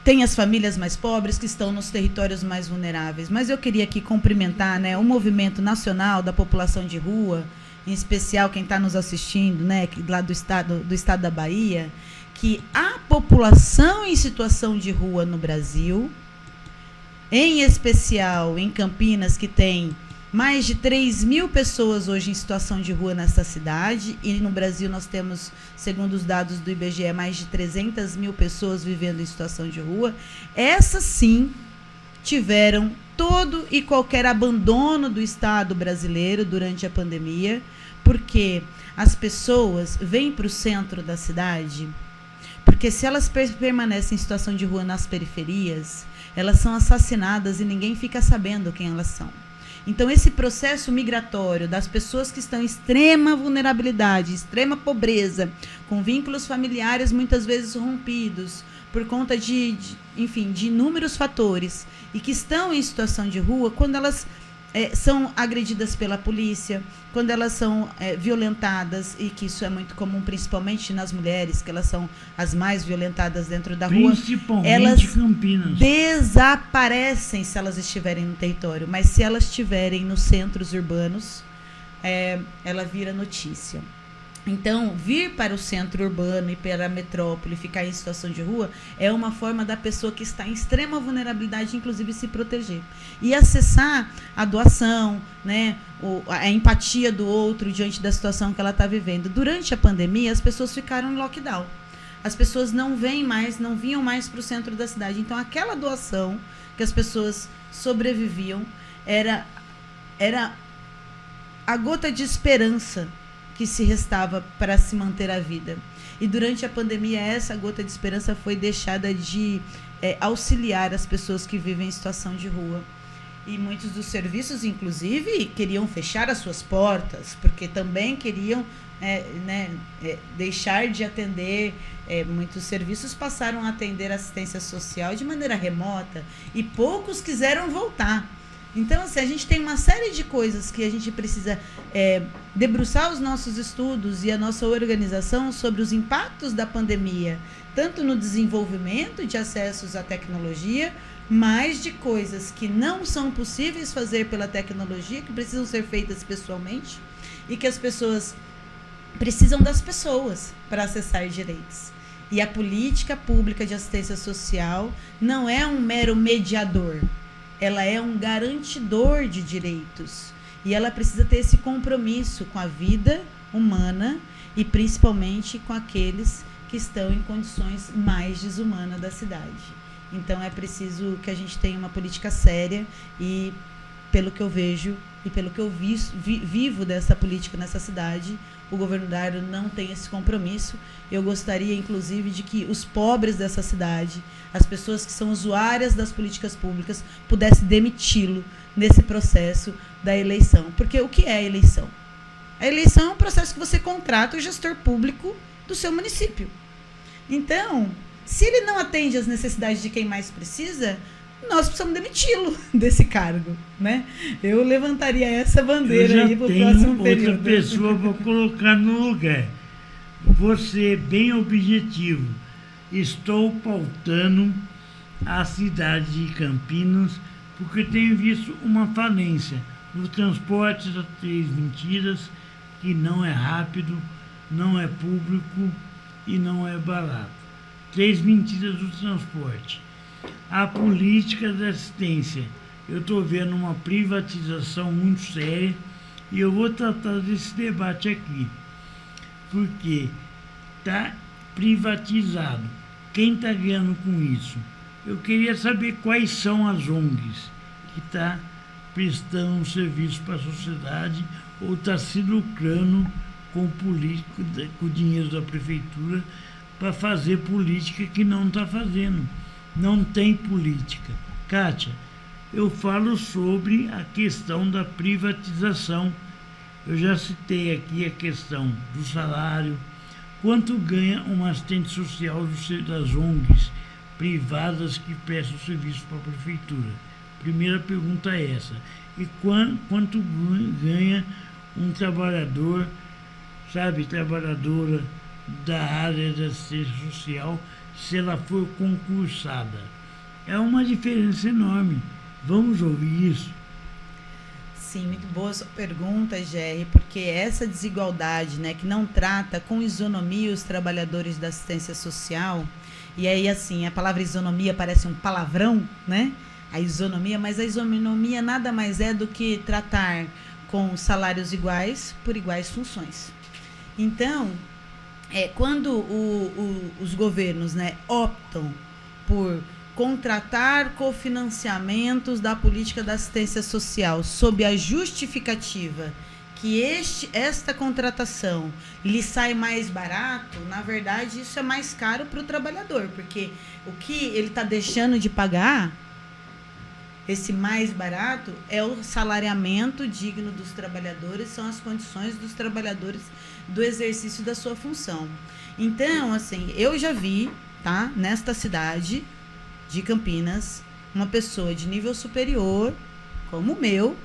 tem as famílias mais pobres que estão nos territórios mais vulneráveis, mas eu queria aqui cumprimentar, né, o movimento nacional da população de rua, em especial quem está nos assistindo, né, lá do estado da Bahia, que a população em situação de rua no Brasil, em especial em Campinas, que tem mais de 3 mil pessoas hoje em situação de rua nessa cidade, e no Brasil nós temos, segundo os dados do IBGE, mais de 300 mil pessoas vivendo em situação de rua. Essas sim tiveram todo e qualquer abandono do Estado brasileiro durante a pandemia, porque as pessoas vêm para o centro da cidade, porque se elas permanecem em situação de rua nas periferias, elas são assassinadas e ninguém fica sabendo quem elas são. Então, esse processo migratório das pessoas que estão em extrema vulnerabilidade, extrema pobreza, com vínculos familiares muitas vezes rompidos, por conta de inúmeros fatores, e que estão em situação de rua, quando elas são agredidas pela polícia, quando elas são violentadas, e que isso é muito comum, principalmente nas mulheres, que elas são as mais violentadas dentro da rua, elas Campinas desaparecem se elas estiverem no território, mas se elas estiverem nos centros urbanos, ela vira notícia. Então, vir para o centro urbano e para a metrópole, ficar em situação de rua, é uma forma da pessoa que está em extrema vulnerabilidade, inclusive, se proteger. E acessar a doação, né, a empatia do outro diante da situação que ela está vivendo. Durante a pandemia, as pessoas ficaram em lockdown. As pessoas não vinham mais para o centro da cidade. Então, aquela doação que as pessoas sobreviviam era a gota de esperança que se restava para se manter a vida. E durante a pandemia, essa gota de esperança foi deixada de auxiliar as pessoas que vivem em situação de rua. E muitos dos serviços, inclusive, queriam fechar as suas portas, porque também queriam deixar de atender. Muitos serviços passaram a atender assistência social de maneira remota e poucos quiseram voltar. Então, assim, a gente tem uma série de coisas que a gente precisa debruçar os nossos estudos e a nossa organização sobre os impactos da pandemia, tanto no desenvolvimento de acessos à tecnologia, mas de coisas que não são possíveis fazer pela tecnologia, que precisam ser feitas pessoalmente, e que as pessoas precisam das pessoas para acessar direitos. E a política pública de assistência social não é um mero mediador, ela é um garantidor de direitos. E ela precisa ter esse compromisso com a vida humana e principalmente com aqueles que estão em condições mais desumanas da cidade. Então, é preciso que a gente tenha uma política séria e, pelo que eu vejo e pelo que eu vivo dessa política nessa cidade, o governo Dardo não tem esse compromisso. Eu gostaria, inclusive, de que os pobres dessa cidade, as pessoas que são usuárias das políticas públicas, pudessem demiti-lo nesse processo da eleição. Porque o que é a eleição? A eleição é um processo que você contrata o gestor público do seu município. Então, se ele não atende às necessidades de quem mais precisa, nós precisamos demiti-lo desse cargo, né? Eu levantaria essa bandeira aí para o próximo período. Outra pessoa para colocar no lugar. Você, bem objetivo, estou pautando a cidade de Campinas porque tenho visto uma falência no transporte das 3 mentiras, que não é rápido, não é público e não é barato. 3 mentiras do transporte. A política da assistência. Eu estou vendo uma privatização muito séria e eu vou tratar desse debate aqui. Porque está privatizado. Quem está ganhando com isso? Eu queria saber quais são as ONGs que estão prestando um serviço para a sociedade ou está se lucrando com o dinheiro da prefeitura para fazer política que não está fazendo. Não tem política. Kátia, eu falo sobre a questão da privatização. Eu já citei aqui a questão do salário. Quanto ganha um assistente social das ONGs privadas que prestam serviço para a prefeitura? Primeira pergunta é essa. E quanto ganha um trabalhador, trabalhadora da área da assistência social, se ela for concursada? É uma diferença enorme. Vamos ouvir isso? Sim, muito boa sua pergunta, Gerry, porque essa desigualdade, né, que não trata com isonomia os trabalhadores da assistência social, e aí, assim, a palavra isonomia parece um palavrão, né? A isonomia, mas a isonomia nada mais é do que tratar com salários iguais por iguais funções. Então, quando os governos, né, optam por contratar cofinanciamentos da política da assistência social sob a justificativa que esta contratação lhe sai mais barato, na verdade isso é mais caro para o trabalhador, porque o que ele está deixando de pagar, esse mais barato, é o salariamento digno dos trabalhadores, são as condições dos trabalhadores do exercício da sua função. Então, assim, eu já vi, tá, nesta cidade de Campinas, uma pessoa de nível superior, como o meu,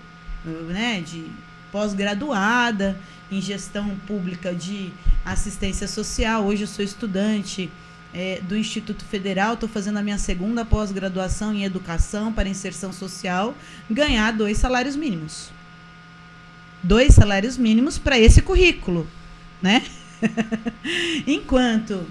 né, de pós-graduada em gestão pública de assistência social. Hoje eu sou estudante do Instituto Federal, estou fazendo a minha segunda pós-graduação em educação para inserção social, ganhar 2 salários mínimos. 2 salários mínimos para esse currículo, né? Enquanto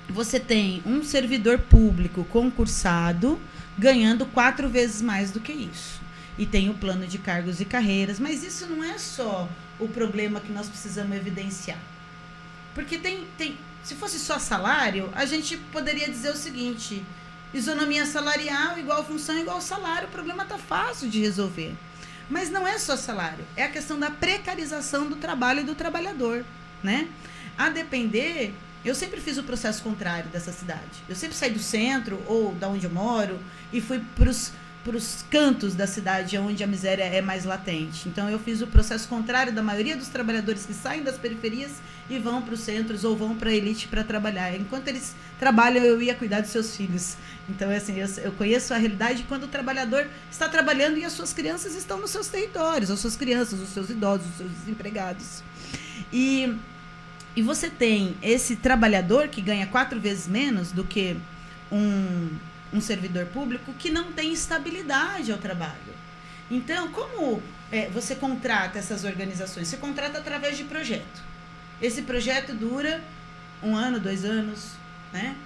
você tem um servidor público concursado ganhando 4 vezes mais do que isso. E tem o plano de cargos e carreiras, mas isso não é só o problema que nós precisamos evidenciar. Porque se fosse só salário, a gente poderia dizer o seguinte: isonomia salarial igual função igual salário, o problema está fácil de resolver. Mas não é só salário, é a questão da precarização do trabalho e do trabalhador, né? A depender Eu sempre fiz o processo contrário dessa cidade. Eu sempre saí do centro ou da onde eu moro e fui para os cantos da cidade onde a miséria é mais latente. Então eu fiz o processo contrário da maioria dos trabalhadores que saem das periferias e vão para os centros ou vão para a elite para trabalhar. Enquanto eles trabalham, eu ia cuidar dos seus filhos. Então, assim, eu conheço a realidade quando o trabalhador está trabalhando e as suas crianças estão nos seus territórios, as suas crianças, os seus idosos, os seus desempregados. E você tem esse trabalhador que ganha 4 vezes menos do que um servidor público que não tem estabilidade ao trabalho. Então, como você contrata essas organizações? Você contrata através de projeto. Esse projeto dura 1 ano, 2 anos, né?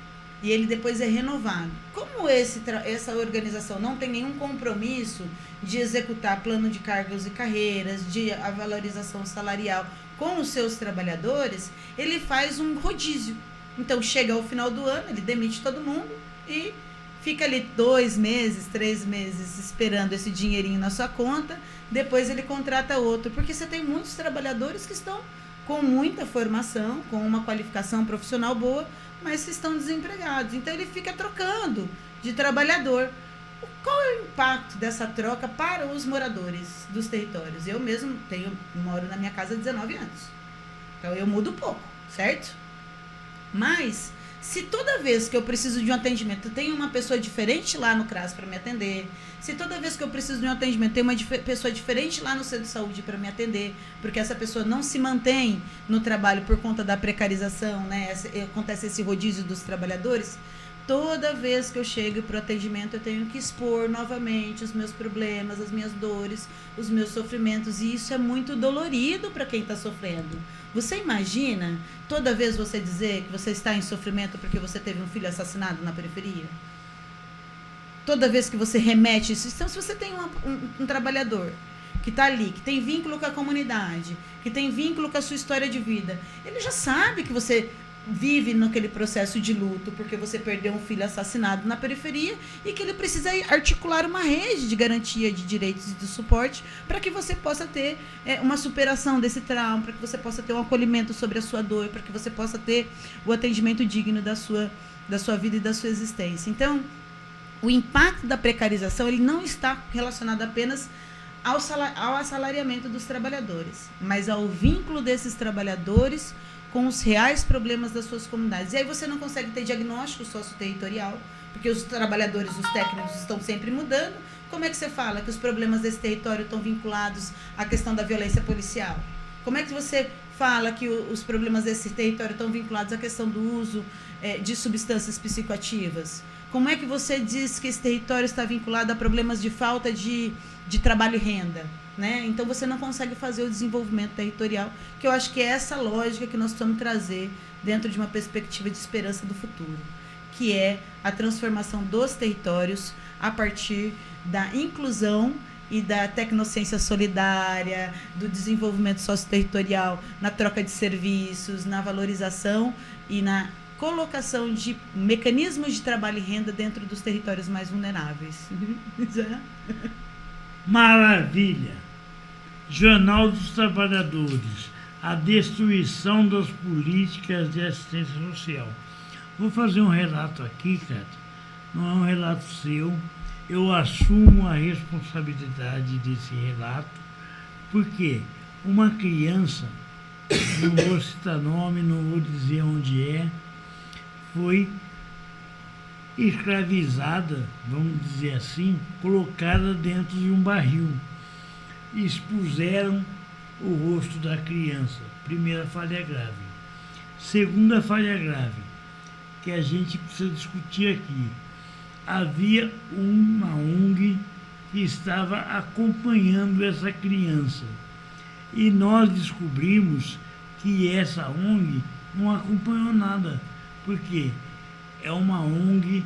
E ele depois é renovado. Como essa organização não tem nenhum compromisso de executar plano de cargos e carreiras, de a valorização salarial com os seus trabalhadores, ele faz um rodízio. Então, chega ao final do ano, ele demite todo mundo e fica ali 2 meses, 3 meses esperando esse dinheirinho na sua conta, depois ele contrata outro, porque você tem muitos trabalhadores que estão com muita formação, com uma qualificação profissional boa, mas estão desempregados. Então ele fica trocando de trabalhador. Qual é o impacto dessa troca para os moradores dos territórios? Eu mesmo moro na minha casa há 19 anos. Então eu mudo pouco, certo? Mas se toda vez que eu preciso de um atendimento tem uma pessoa diferente lá no CRAS para me atender, se toda vez que eu preciso de um atendimento tem uma pessoa diferente lá no centro de saúde para me atender, porque essa pessoa não se mantém no trabalho por conta da precarização, né? Acontece esse rodízio dos trabalhadores, toda vez que eu chego para o atendimento eu tenho que expor novamente os meus problemas, as minhas dores, os meus sofrimentos, e isso é muito dolorido para quem está sofrendo. Você imagina toda vez você dizer que você está em sofrimento porque você teve um filho assassinado na periferia? Toda vez que você remete isso. Então, se você tem um trabalhador que está ali, que tem vínculo com a comunidade, que tem vínculo com a sua história de vida, ele já sabe que você vive naquele processo de luto porque você perdeu um filho assassinado na periferia e que ele precisa articular uma rede de garantia de direitos e de suporte para que você possa ter uma superação desse trauma, para que você possa ter um acolhimento sobre a sua dor, para que você possa ter o atendimento digno da sua vida e da sua existência. Então, o impacto da precarização ele não está relacionado apenas ao assalariamento dos trabalhadores, mas ao vínculo desses trabalhadores com os reais problemas das suas comunidades. E aí você não consegue ter diagnóstico socioterritorial, porque os trabalhadores, os técnicos estão sempre mudando. Como é que você fala que os problemas desse território estão vinculados à questão da violência policial? Como é que você fala que os problemas desse território estão vinculados à questão do uso de substâncias psicoativas? Como é que você diz que esse território está vinculado a problemas de falta de trabalho e renda? Né? Então você não consegue fazer o desenvolvimento territorial, que eu acho que é essa lógica que nós precisamos trazer dentro de uma perspectiva de esperança do futuro, que é a transformação dos territórios a partir da inclusão e da tecnociência solidária, do desenvolvimento socioterritorial, na troca de serviços, na valorização e na colocação de mecanismos de trabalho e renda dentro dos territórios mais vulneráveis. Maravilha! Jornal dos Trabalhadores, a destruição das políticas de assistência social. Vou fazer um relato aqui, cara. Não é um relato seu. Eu assumo a responsabilidade desse relato, porque uma criança, não vou citar nome, não vou dizer onde foi escravizada, vamos dizer assim, colocada dentro de um barril. Expuseram o rosto da criança. Primeira falha grave. Segunda falha grave, que a gente precisa discutir aqui. Havia uma ONG que estava acompanhando essa criança. E nós descobrimos que essa ONG não acompanhou nada. Por quê? É uma ONG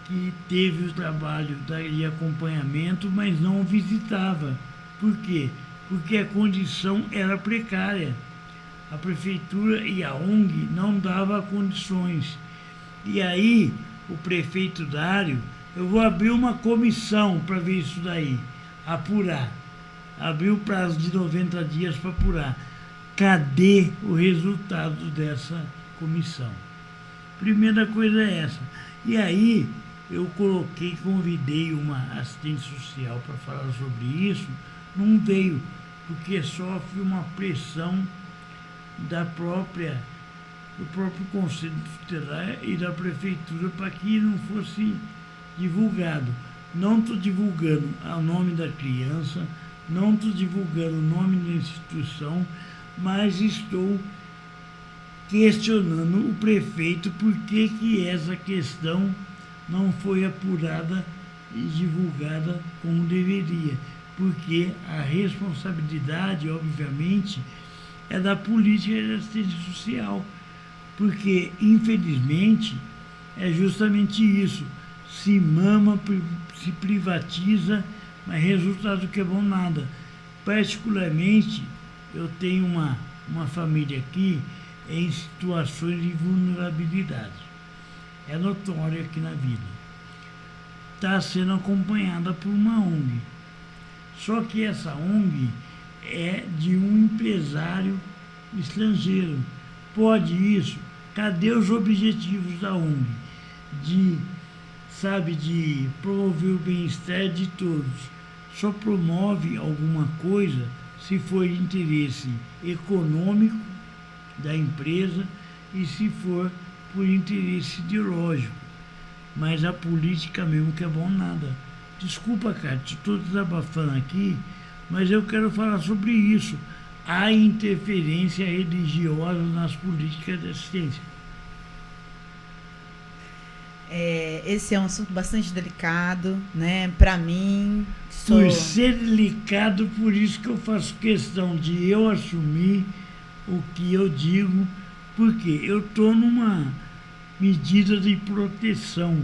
que teve o trabalho de acompanhamento, mas não visitava. Por quê? Porque a condição era precária. A prefeitura e a ONG não davam condições. E aí, o prefeito Dário, eu vou abrir uma comissão para ver isso daí, apurar. Abrir o prazo de 90 dias para apurar. Cadê o resultado comissão. Primeira coisa é essa. E aí eu convidei uma assistente social para falar sobre isso, não veio, porque sofre uma pressão do próprio Conselho Tutelar e da Prefeitura para que não fosse divulgado. Não estou divulgando o nome da criança, não estou divulgando o nome da instituição, mas estou questionando o prefeito por que essa questão não foi apurada e divulgada como deveria. Porque a responsabilidade, obviamente, é da política de assistência social. Porque, infelizmente, é justamente isso. Se mama, se privatiza, mas resultado que é bom nada. Particularmente, eu tenho uma família aqui em situações de vulnerabilidade. É notório aqui na vida. Está sendo acompanhada por uma ONG. Só que essa ONG é de um empresário estrangeiro. Pode isso? Cadê os objetivos da ONG? De promover o bem-estar de todos. Só promove alguma coisa se for de interesse econômico da empresa e se for por interesse ideológico. Mas a política mesmo que é bom nada. Desculpa, Cátia, estou desabafando aqui, mas eu quero falar sobre isso. Há interferência religiosa nas políticas de assistência. Esse é um assunto bastante delicado, né? Para mim, Por ser delicado, por isso que eu faço questão de eu assumir o que eu digo, porque eu estou numa medida de proteção.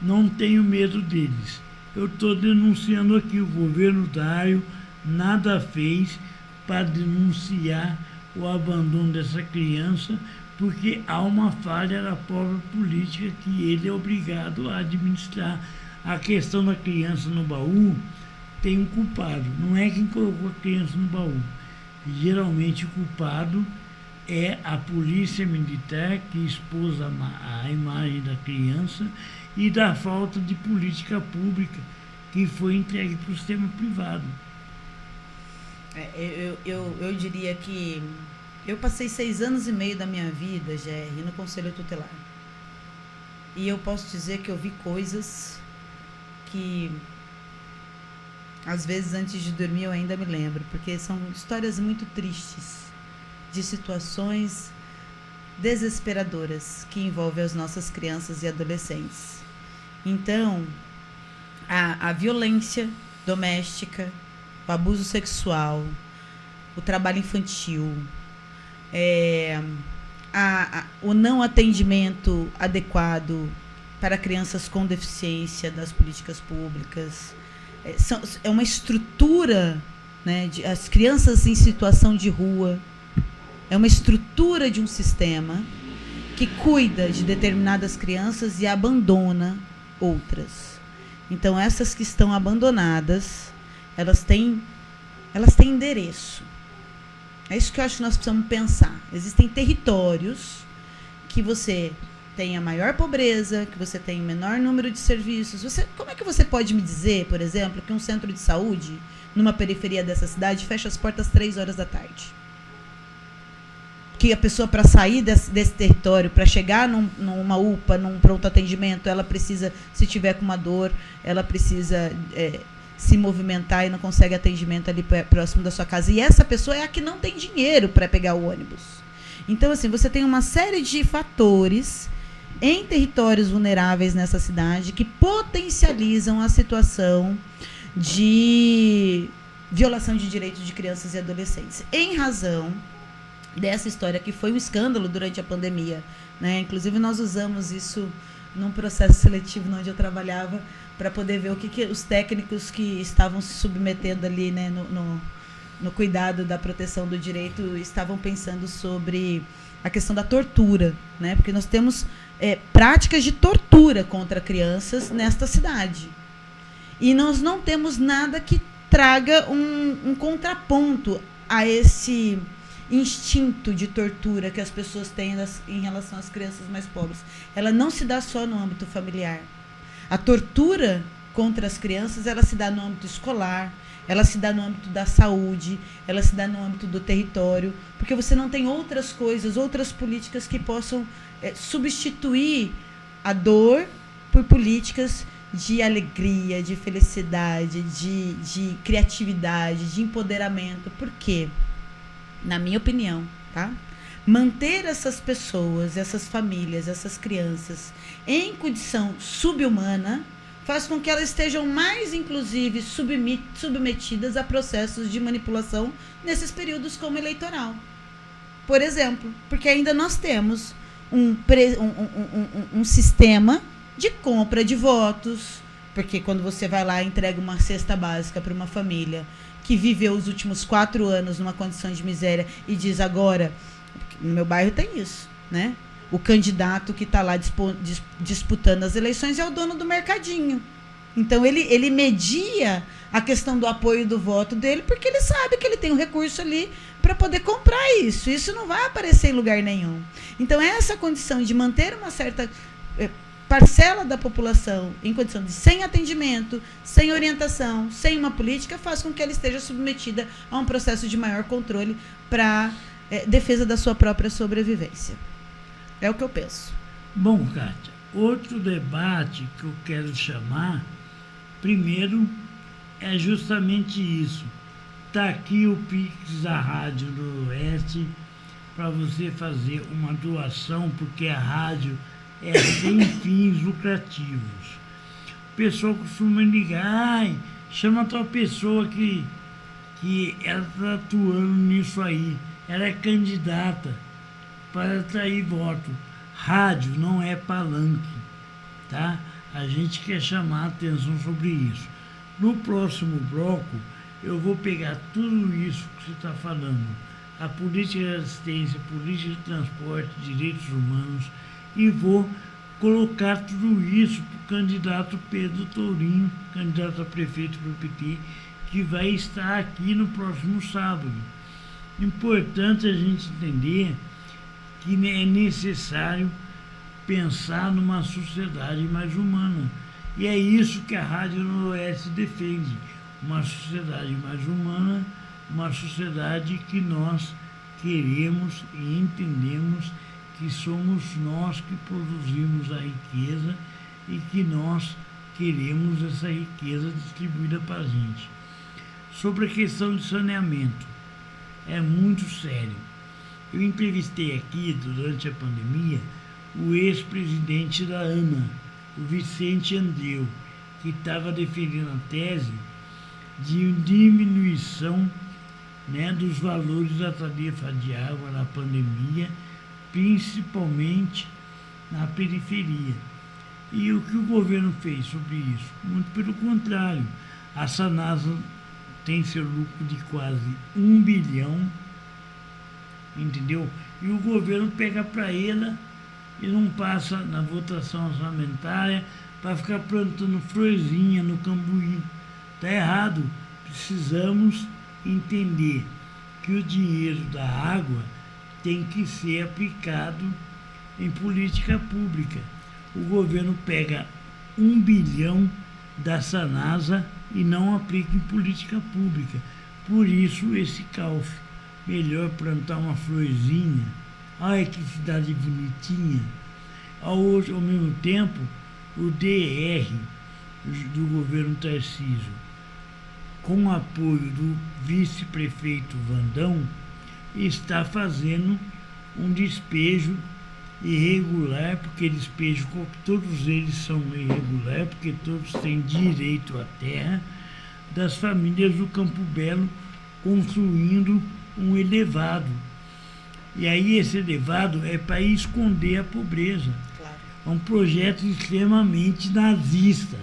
Não tenho medo deles. Eu estou denunciando aqui o governo Dário, nada fez para denunciar o abandono dessa criança, porque há uma falha na própria política que ele é obrigado a administrar. A questão da criança no baú tem um culpado, não é quem colocou a criança no baú. Geralmente o culpado é a polícia militar que expôs a imagem da criança e da falta de política pública que foi entregue para o sistema privado. Eu diria que eu passei 6 anos e meio da minha vida, GR, no Conselho Tutelar. E eu posso dizer que eu vi coisas que, às vezes, antes de dormir, eu ainda me lembro, porque são histórias muito tristes, de situações desesperadoras que envolvem as nossas crianças e adolescentes. Então, a violência doméstica, o abuso sexual, o trabalho infantil, o não atendimento adequado para crianças com deficiência das políticas públicas, é uma estrutura, né, as crianças em situação de rua, é uma estrutura de um sistema que cuida de determinadas crianças e abandona outras. Então, essas que estão abandonadas, elas têm endereço. É isso que eu acho que nós precisamos pensar. Existem territórios que você tem a maior pobreza, que você tem o menor número de serviços. Como é que você pode me dizer, por exemplo, que um centro de saúde, numa periferia dessa cidade, fecha as portas 3 horas da tarde? Que a pessoa, para sair desse território, para chegar numa UPA, num pronto atendimento, ela precisa, se tiver com uma dor, ela precisa se movimentar e não consegue atendimento ali próximo da sua casa. E essa pessoa é a que não tem dinheiro para pegar o ônibus. Então, assim, você tem uma série de fatores em territórios vulneráveis nessa cidade que potencializam a situação de violação de direitos de crianças e adolescentes. Em razão dessa história que foi um escândalo durante a pandemia, né? Inclusive, nós usamos isso num processo seletivo onde eu trabalhava para poder ver o que os técnicos que estavam se submetendo ali, né, no cuidado da proteção do direito estavam pensando sobre a questão da tortura, né? Porque nós temos práticas de tortura contra crianças nesta cidade. E nós não temos nada que traga um contraponto a esse instinto de tortura que as pessoas têm em relação às crianças mais pobres. Ela não se dá só no âmbito familiar. A tortura contra as crianças, ela se dá no âmbito escolar, ela se dá no âmbito da saúde, ela se dá no âmbito do território, porque você não tem outras coisas, outras políticas que possam substituir a dor por políticas de alegria, de felicidade, de criatividade, de empoderamento. Por quê? Na minha opinião, tá? Manter essas pessoas, essas famílias, essas crianças em condição subhumana faz com que elas estejam mais, inclusive, submetidas a processos de manipulação nesses períodos como eleitoral. Por exemplo, porque ainda nós temos um sistema de compra de votos, porque quando você vai lá e entrega uma cesta básica para uma família que viveu os últimos 4 anos numa condição de miséria e diz agora, no meu bairro tem isso, né? O candidato que está lá disputando as eleições é o dono do mercadinho. Então, ele media a questão do apoio do voto dele, porque ele sabe que ele tem um recurso ali para poder comprar isso. Isso não vai aparecer em lugar nenhum. Então, essa condição de manter uma certa parcela da população em condição de sem atendimento, sem orientação, sem uma política, faz com que ela esteja submetida a um processo de maior controle para defesa da sua própria sobrevivência. É o que eu penso. Bom, Kátia, outro debate que eu quero chamar, primeiro, é justamente isso. Está aqui o Pix da Rádio Noroeste para você fazer uma doação, porque a rádio é sem fins lucrativos. O pessoal costuma ligar, chama tal pessoa que ela está atuando nisso aí. Ela é candidata para atrair voto. Rádio não é palanque, tá? A gente quer chamar a atenção sobre isso. No próximo bloco, eu vou pegar tudo isso que você está falando, a política de assistência, política de transporte, direitos humanos, e vou colocar tudo isso para o candidato Pedro Tourinho, candidato a prefeito pelo PT, que vai estar aqui no próximo sábado. Importante a gente entender que é necessário pensar numa sociedade mais humana. E é isso que a Rádio Noroeste defende, uma sociedade mais humana, uma sociedade que nós queremos e entendemos que somos nós que produzimos a riqueza e que nós queremos essa riqueza distribuída para a gente. Sobre a questão de saneamento, é muito sério. Eu entrevistei aqui, durante a pandemia, o ex-presidente da ANA, o Vicente Andreu, que estava defendendo a tese de diminuição, né, dos valores da tarifa de água na pandemia, principalmente na periferia. E o que o governo fez sobre isso? Muito pelo contrário. A Sanasa tem seu lucro de quase 1 bilhão, entendeu? E o governo pega para ela e não passa na votação orçamentária para ficar plantando florzinha no Cambuí. Está errado. Precisamos entender que o dinheiro da água tem que ser aplicado em política pública. O governo pega 1 bilhão da Sanasa e não aplica em política pública. Por isso esse caos. Melhor plantar uma florzinha. Ai, que cidade bonitinha. Ao mesmo tempo, o DR do governo Tarcísio, com o apoio do vice-prefeito Vandão, está fazendo um despejo irregular, porque despejo, todos eles são irregulares, porque todos têm direito à terra, das famílias do Campo Belo, construindo um elevado. E aí esse elevado é para esconder a pobreza. Claro. É um projeto extremamente nazista.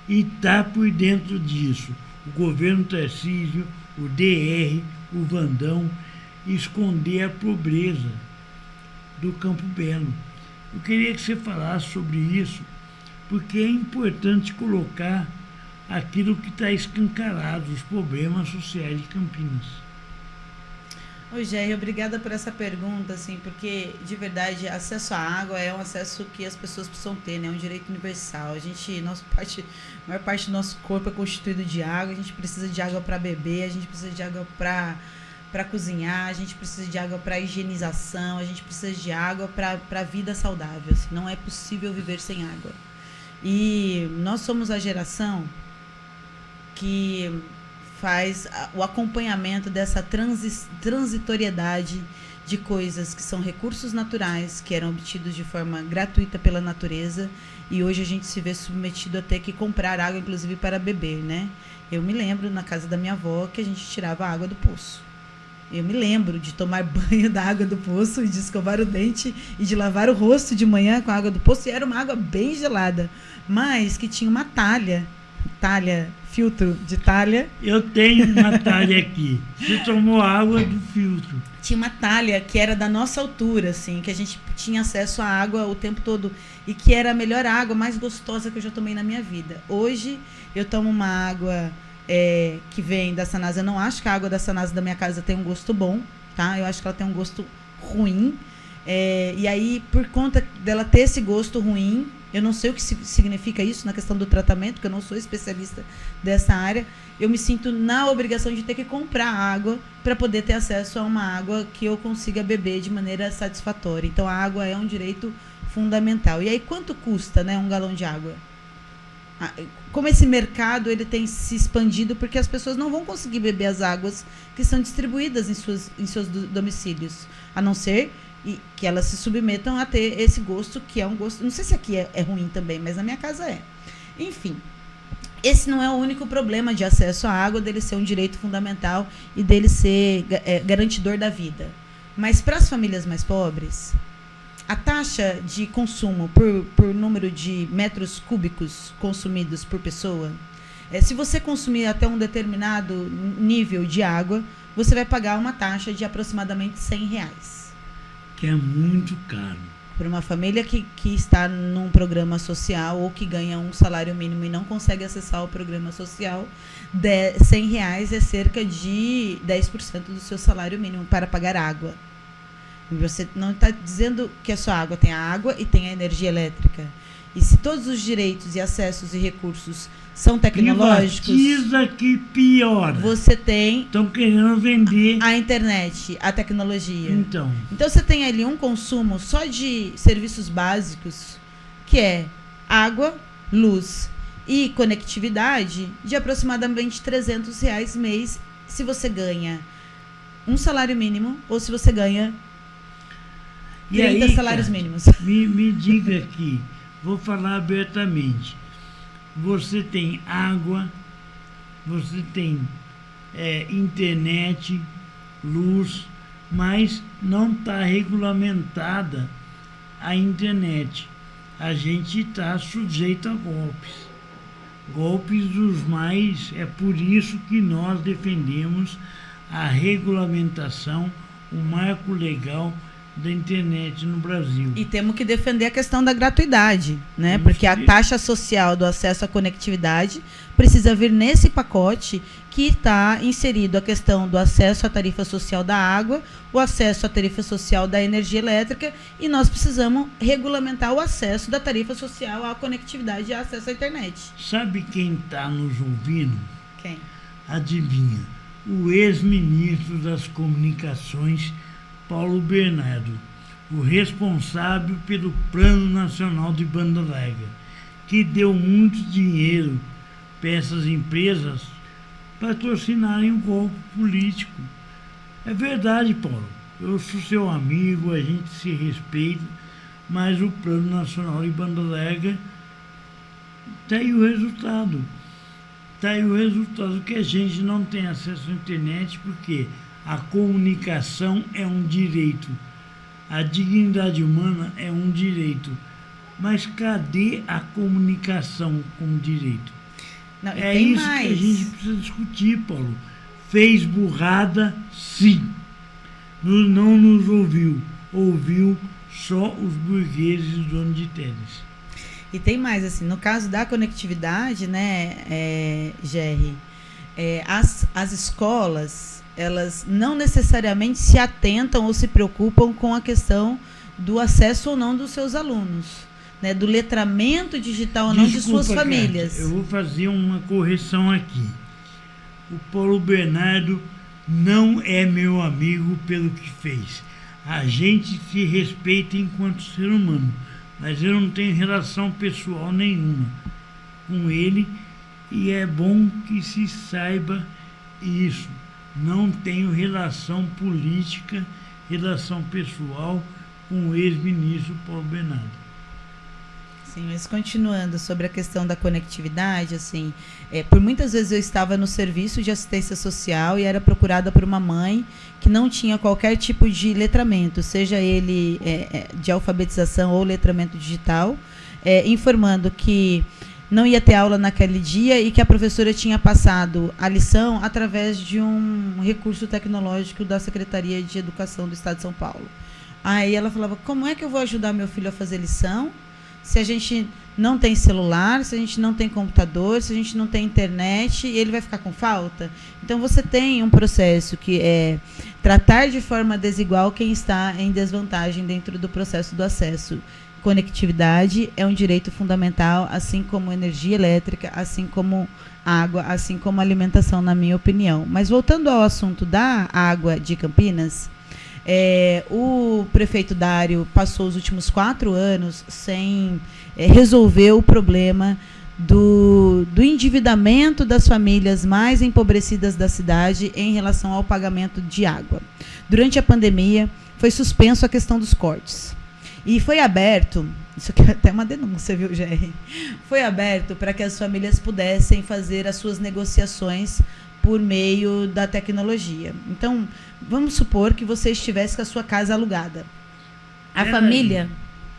E está por dentro disso o governo Tarcísio, o DR, o Vandão, esconder a pobreza do Campo Belo. Eu queria que você falasse sobre isso, porque é importante colocar aquilo que está escancarado, os problemas sociais de Campinas. Ô, Jair, obrigada por essa pergunta, assim, porque, de verdade, acesso à água é um acesso que as pessoas precisam ter, né? É um direito universal. A maior parte do nosso corpo é constituído de água, a gente precisa de água para beber, a gente precisa de água para cozinhar, a gente precisa de água para higienização, a gente precisa de água para a vida saudável. Assim, não é possível viver sem água. E nós somos a geração que faz o acompanhamento dessa transitoriedade de coisas que são recursos naturais, que eram obtidos de forma gratuita pela natureza, e hoje a gente se vê submetido a ter que comprar água, inclusive para beber, né? Eu me lembro, na casa da minha avó, que a gente tirava a água do poço. Eu me lembro de tomar banho da água do poço e de escovar o dente e de lavar o rosto de manhã com a água do poço, e era uma água bem gelada, mas que tinha uma talha, filtro de talha. Eu tenho uma talha aqui. Você tomou água do filtro. Tinha uma talha que era da nossa altura, assim, que a gente tinha acesso à água o tempo todo e que era a melhor água, mais gostosa que eu já tomei na minha vida. Hoje, eu tomo uma água que vem da Sanasa. Eu não acho que a água da Sanasa da minha casa tem um gosto bom, tá? Eu acho que ela tem um gosto ruim. E aí, por conta dela ter esse gosto ruim, eu não sei o que significa isso na questão do tratamento, porque eu não sou especialista dessa área, eu me sinto na obrigação de ter que comprar água para poder ter acesso a uma água que eu consiga beber de maneira satisfatória. Então, a água é um direito fundamental. E aí, quanto custa, né, um galão de água? Como esse mercado ele tem se expandido, porque as pessoas não vão conseguir beber as águas que são distribuídas em seus domicílios, a não ser que elas se submetam a ter esse gosto, que é um gosto... Não sei se aqui é ruim também, mas na minha casa é. Enfim, esse não é o único problema de acesso à água, dele ser um direito fundamental e dele ser garantidor da vida. Mas para as famílias mais pobres, a taxa de consumo por número de metros cúbicos consumidos por pessoa, se você consumir até um determinado nível de água, você vai pagar uma taxa de aproximadamente R$100. Que é muito caro. Para uma família que está num programa social ou que ganha um salário mínimo e não consegue acessar o programa social, R$100 é cerca de 10% do seu salário mínimo para pagar água. Você não está dizendo que é só água, tem a água e tem a energia elétrica. E se todos os direitos e acessos e recursos são tecnológicos, privatiza que piora. Você tem... Estão querendo vender a internet, a tecnologia. Então você tem ali um consumo só de serviços básicos, que é água, luz e conectividade, de aproximadamente R$300 mês, se você ganha um salário mínimo ou se você ganha 30 salários mínimos. Me diga aqui, vou falar abertamente. Você tem água, você tem internet, luz, mas não está regulamentada a internet. A gente está sujeito a golpes. Golpes dos mais... É por isso que nós defendemos a regulamentação, o marco legal da internet no Brasil. E temos que defender a questão da gratuidade, né? Porque a taxa social do acesso à conectividade precisa vir nesse pacote que está inserido a questão do acesso à tarifa social da água, o acesso à tarifa social da energia elétrica, e nós precisamos regulamentar o acesso da tarifa social à conectividade e acesso à internet. Sabe quem está nos ouvindo? Quem? Adivinha? O ex-ministro das Comunicações, Paulo Bernardo, o responsável pelo Plano Nacional de Banda Larga, que deu muito dinheiro para essas empresas patrocinarem o golpe político. É verdade, Paulo. Eu sou seu amigo, a gente se respeita, mas o Plano Nacional de Banda Larga está aí o resultado. Está aí o resultado que a gente não tem acesso à internet, porque a comunicação é um direito. A dignidade humana é um direito. Mas cadê a comunicação como direito? Não, é isso que a gente precisa discutir, Paulo. Fez burrada, sim. Não nos ouviu. Ouviu só os burgueses e os donos de tênis. E tem mais, assim, no caso da conectividade, né, Jerry, as escolas, elas não necessariamente se atentam ou se preocupam com a questão do acesso ou não dos seus alunos, né, do letramento digital ou não de suas famílias. Kátia, eu vou fazer uma correção aqui. O Paulo Bernardo não é meu amigo pelo que fez. A gente se respeita enquanto ser humano, mas eu não tenho relação pessoal nenhuma com ele, e é bom que se saiba isso. Não tenho relação política, relação pessoal com o ex-ministro Paulo Bernardo. Sim, mas continuando sobre a questão da conectividade, assim, por muitas vezes eu estava no serviço de assistência social e era procurada por uma mãe que não tinha qualquer tipo de letramento, seja ele de alfabetização ou letramento digital, informando que não ia ter aula naquele dia e que a professora tinha passado a lição através de um recurso tecnológico da Secretaria de Educação do Estado de São Paulo. Aí ela falava, como é que eu vou ajudar meu filho a fazer lição se a gente não tem celular, se a gente não tem computador, se a gente não tem internet, ele vai ficar com falta? Então, você tem um processo que é tratar de forma desigual quem está em desvantagem dentro do processo do acesso. Conectividade é um direito fundamental, assim como energia elétrica, assim como água, assim como alimentação, na minha opinião. Mas voltando ao assunto da água de Campinas, o prefeito Dário passou os últimos 4 anos sem resolver o problema do endividamento das famílias mais empobrecidas da cidade em relação ao pagamento de água. Durante a pandemia, foi suspenso a questão dos cortes. E foi aberto, isso aqui é até uma denúncia, viu, Jerry? Foi aberto para que as famílias pudessem fazer as suas negociações por meio da tecnologia. Então, vamos supor que você estivesse com a sua casa alugada. A família...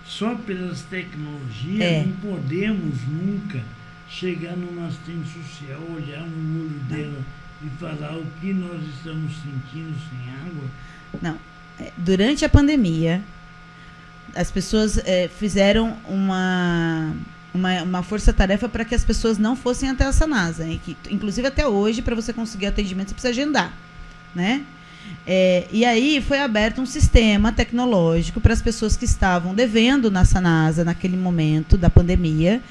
Só pelas tecnologias não podemos nunca chegar numa assistente social, olhar no olho dela e falar o que nós estamos sentindo sem água? Não. Durante a pandemia, as pessoas fizeram uma força-tarefa para que as pessoas não fossem até a Sanasa. Inclusive, até hoje, para você conseguir atendimento, você precisa agendar, né? E aí foi aberto um sistema tecnológico para as pessoas que estavam devendo na Sanasa, naquele momento da pandemia,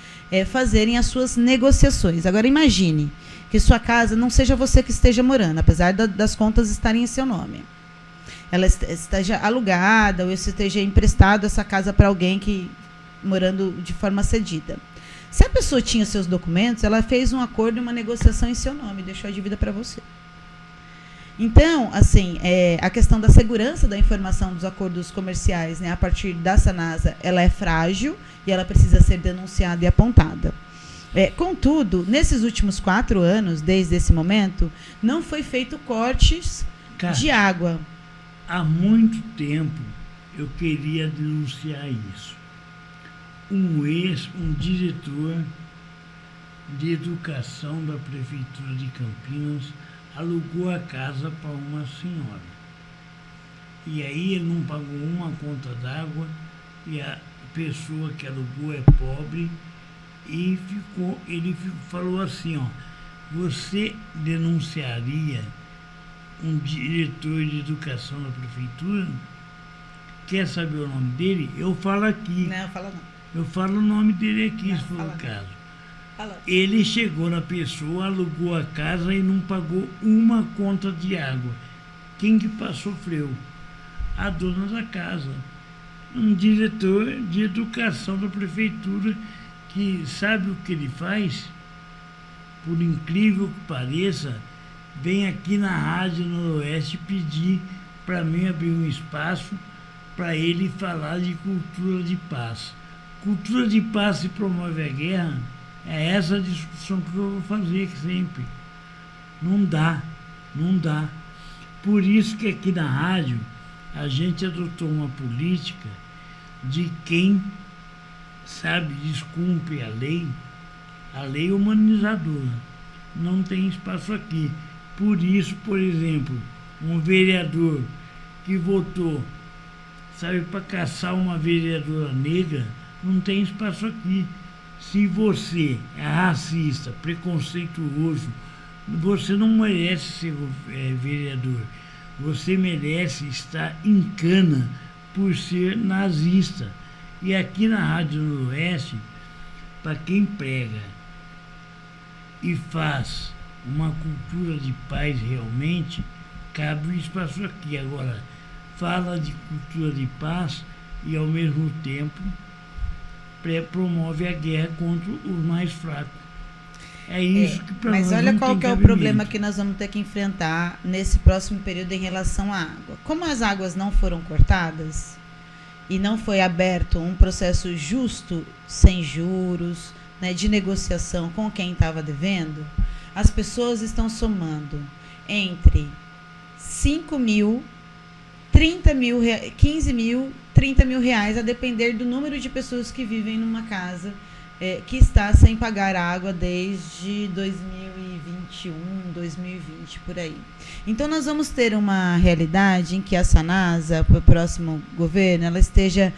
fazerem as suas negociações. Agora, imagine que sua casa não seja você que esteja morando, apesar das contas estarem em seu nome. Ela esteja alugada ou você esteja emprestado essa casa para alguém que morando de forma cedida. Se a pessoa tinha seus documentos, ela fez um acordo e uma negociação em seu nome, deixou a dívida para você. Então, assim, a questão da segurança da informação dos acordos comerciais, né, a partir da Sanasa, ela é frágil e ela precisa ser denunciada e apontada. Contudo, nesses últimos 4 anos, desde esse momento, não foi feito cortes de água. Há muito tempo eu queria denunciar isso. Um diretor de educação da Prefeitura de Campinas alugou a casa para uma senhora. E aí ele não pagou uma conta d'água e a pessoa que alugou é pobre e ele falou assim, ó, você denunciaria um diretor de educação da prefeitura? Quer saber o nome dele? Eu falo aqui. Não, fala não. Eu falo o nome dele aqui, não, se for o caso. Fala. Ele chegou na pessoa, alugou a casa e não pagou uma conta de água. Quem que sofreu? A dona da casa. Um diretor de educação da prefeitura que sabe o que ele faz, por incrível que pareça, vem aqui na Rádio Noroeste pedir para mim abrir um espaço para ele falar de cultura de paz. Cultura de paz se promove a guerra? É essa a discussão que eu vou fazer sempre. Não dá. Por isso que aqui na rádio a gente adotou uma política de quem sabe, descumpre a lei humanizadora. Não tem espaço aqui. Por isso, por exemplo, um vereador que votou, sabe, para caçar uma vereadora negra, não tem espaço aqui. Se você é racista, preconceituoso, Você não merece ser vereador. Você merece estar em cana por ser nazista. E aqui na Rádio Noroeste, para quem prega e faz uma cultura de paz realmente, cabe o espaço aqui. Agora, fala de cultura de paz e, ao mesmo tempo, promove a guerra contra os mais fracos. É isso que para nós. Mas olha não qual tem que é o cabimento. problema que nós vamos ter que enfrentar nesse próximo período em relação à água. Como as águas não foram cortadas e não foi aberto um processo justo, sem juros, né, de negociação com quem estava devendo, as pessoas estão somando entre 5 mil, 30 mil, 15 mil, 30 mil reais, a depender do número de pessoas que vivem numa casa que está sem pagar água desde 2021, 2020, por aí. Então, nós vamos ter uma realidade em que a Sanasa, para o próximo governo, ela esteja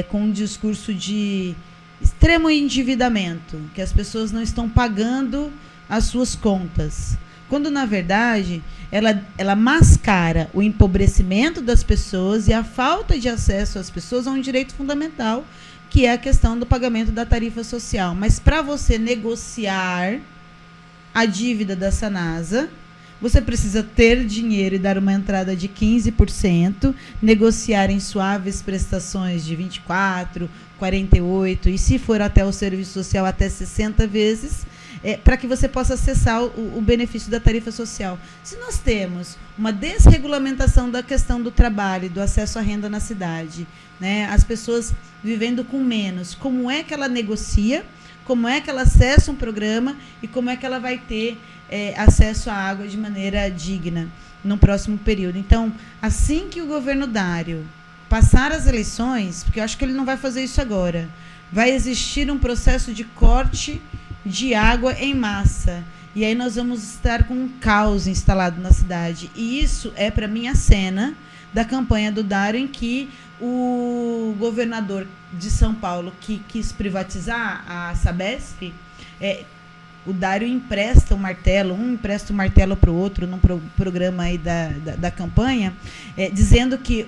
com um discurso de extremo endividamento, que as pessoas não estão pagando as suas contas. Quando, na verdade, ela mascara o empobrecimento das pessoas e a falta de acesso às pessoas a um direito fundamental, que é a questão do pagamento da tarifa social. Mas para você negociar a dívida da Sanasa, você precisa ter dinheiro e dar uma entrada de 15%, negociar em suaves prestações de 24, 48, e se for até o serviço social, até 60 vezes, para que você possa acessar o benefício da tarifa social. Se nós temos uma desregulamentação da questão do trabalho, do acesso à renda na cidade, né, as pessoas vivendo com menos, como é que ela negocia, como é que ela acessa um programa e como é que ela vai ter acesso à água de maneira digna no próximo período. Então, assim que o governo Dário passar as eleições, porque eu acho que ele não vai fazer isso agora, vai existir um processo de corte de água em massa. E aí nós vamos estar com um caos instalado na cidade. E isso é, para mim, a cena da campanha do Dário, em que o governador de São Paulo, que quis privatizar a Sabesp, o Dário empresta o martelo, um empresta o martelo para o outro, num programa aí da campanha, dizendo que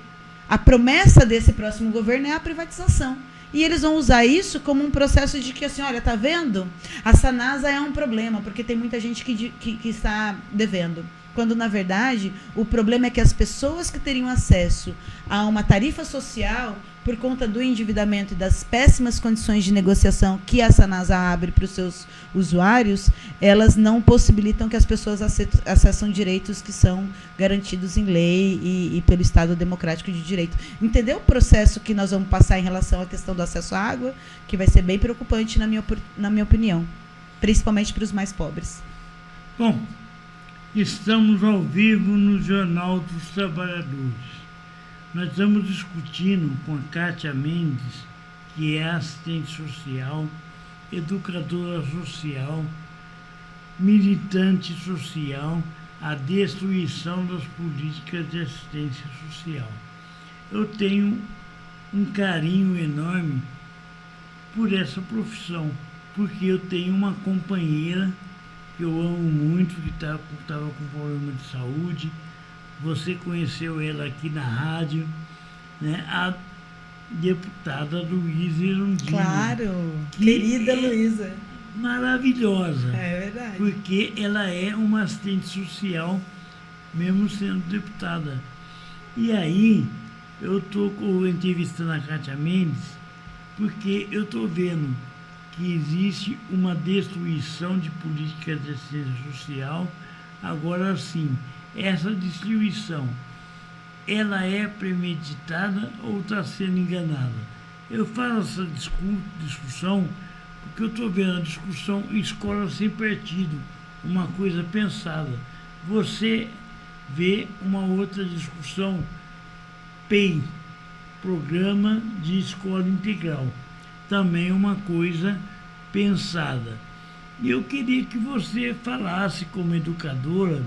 a promessa desse próximo governo é a privatização. E eles vão usar isso como um processo de que, assim, olha, tá vendo? A Sanasa é um problema, porque tem muita gente que está devendo. Quando, na verdade, o problema é que as pessoas que teriam acesso a uma tarifa social, por conta do endividamento e das péssimas condições de negociação que a Sanasa abre para os seus usuários, elas não possibilitam que as pessoas acessem direitos que são garantidos em lei e pelo Estado Democrático de Direito. Entendeu o processo que nós vamos passar em relação à questão do acesso à água, que vai ser bem preocupante, na minha opinião, principalmente para os mais pobres. Bom, estamos ao vivo no Jornal dos Trabalhadores. Nós estamos discutindo com a Kátia Mendes, que é assistente social, educadora social, militante social, a destruição das políticas de assistência social. Eu tenho um carinho enorme por essa profissão, porque eu tenho uma companheira que eu amo muito, que estava com problema de saúde. Você conheceu ela aqui na rádio, né? A deputada Luísa Erundina. Claro, querida Luísa. Maravilhosa. É verdade. Porque ela é uma assistente social, mesmo sendo deputada. E aí, eu estou entrevistando a Kátia Mendes, porque eu estou vendo que existe uma destruição de políticas de assistência social. Agora sim, essa destruição, ela é premeditada ou está sendo enganada? Eu falo essa discussão porque eu estou vendo a discussão escola sem partido, uma coisa pensada. Você vê uma outra discussão, PEI, Programa de Escola Integral, também uma coisa pensada. E eu queria que você falasse como educadora,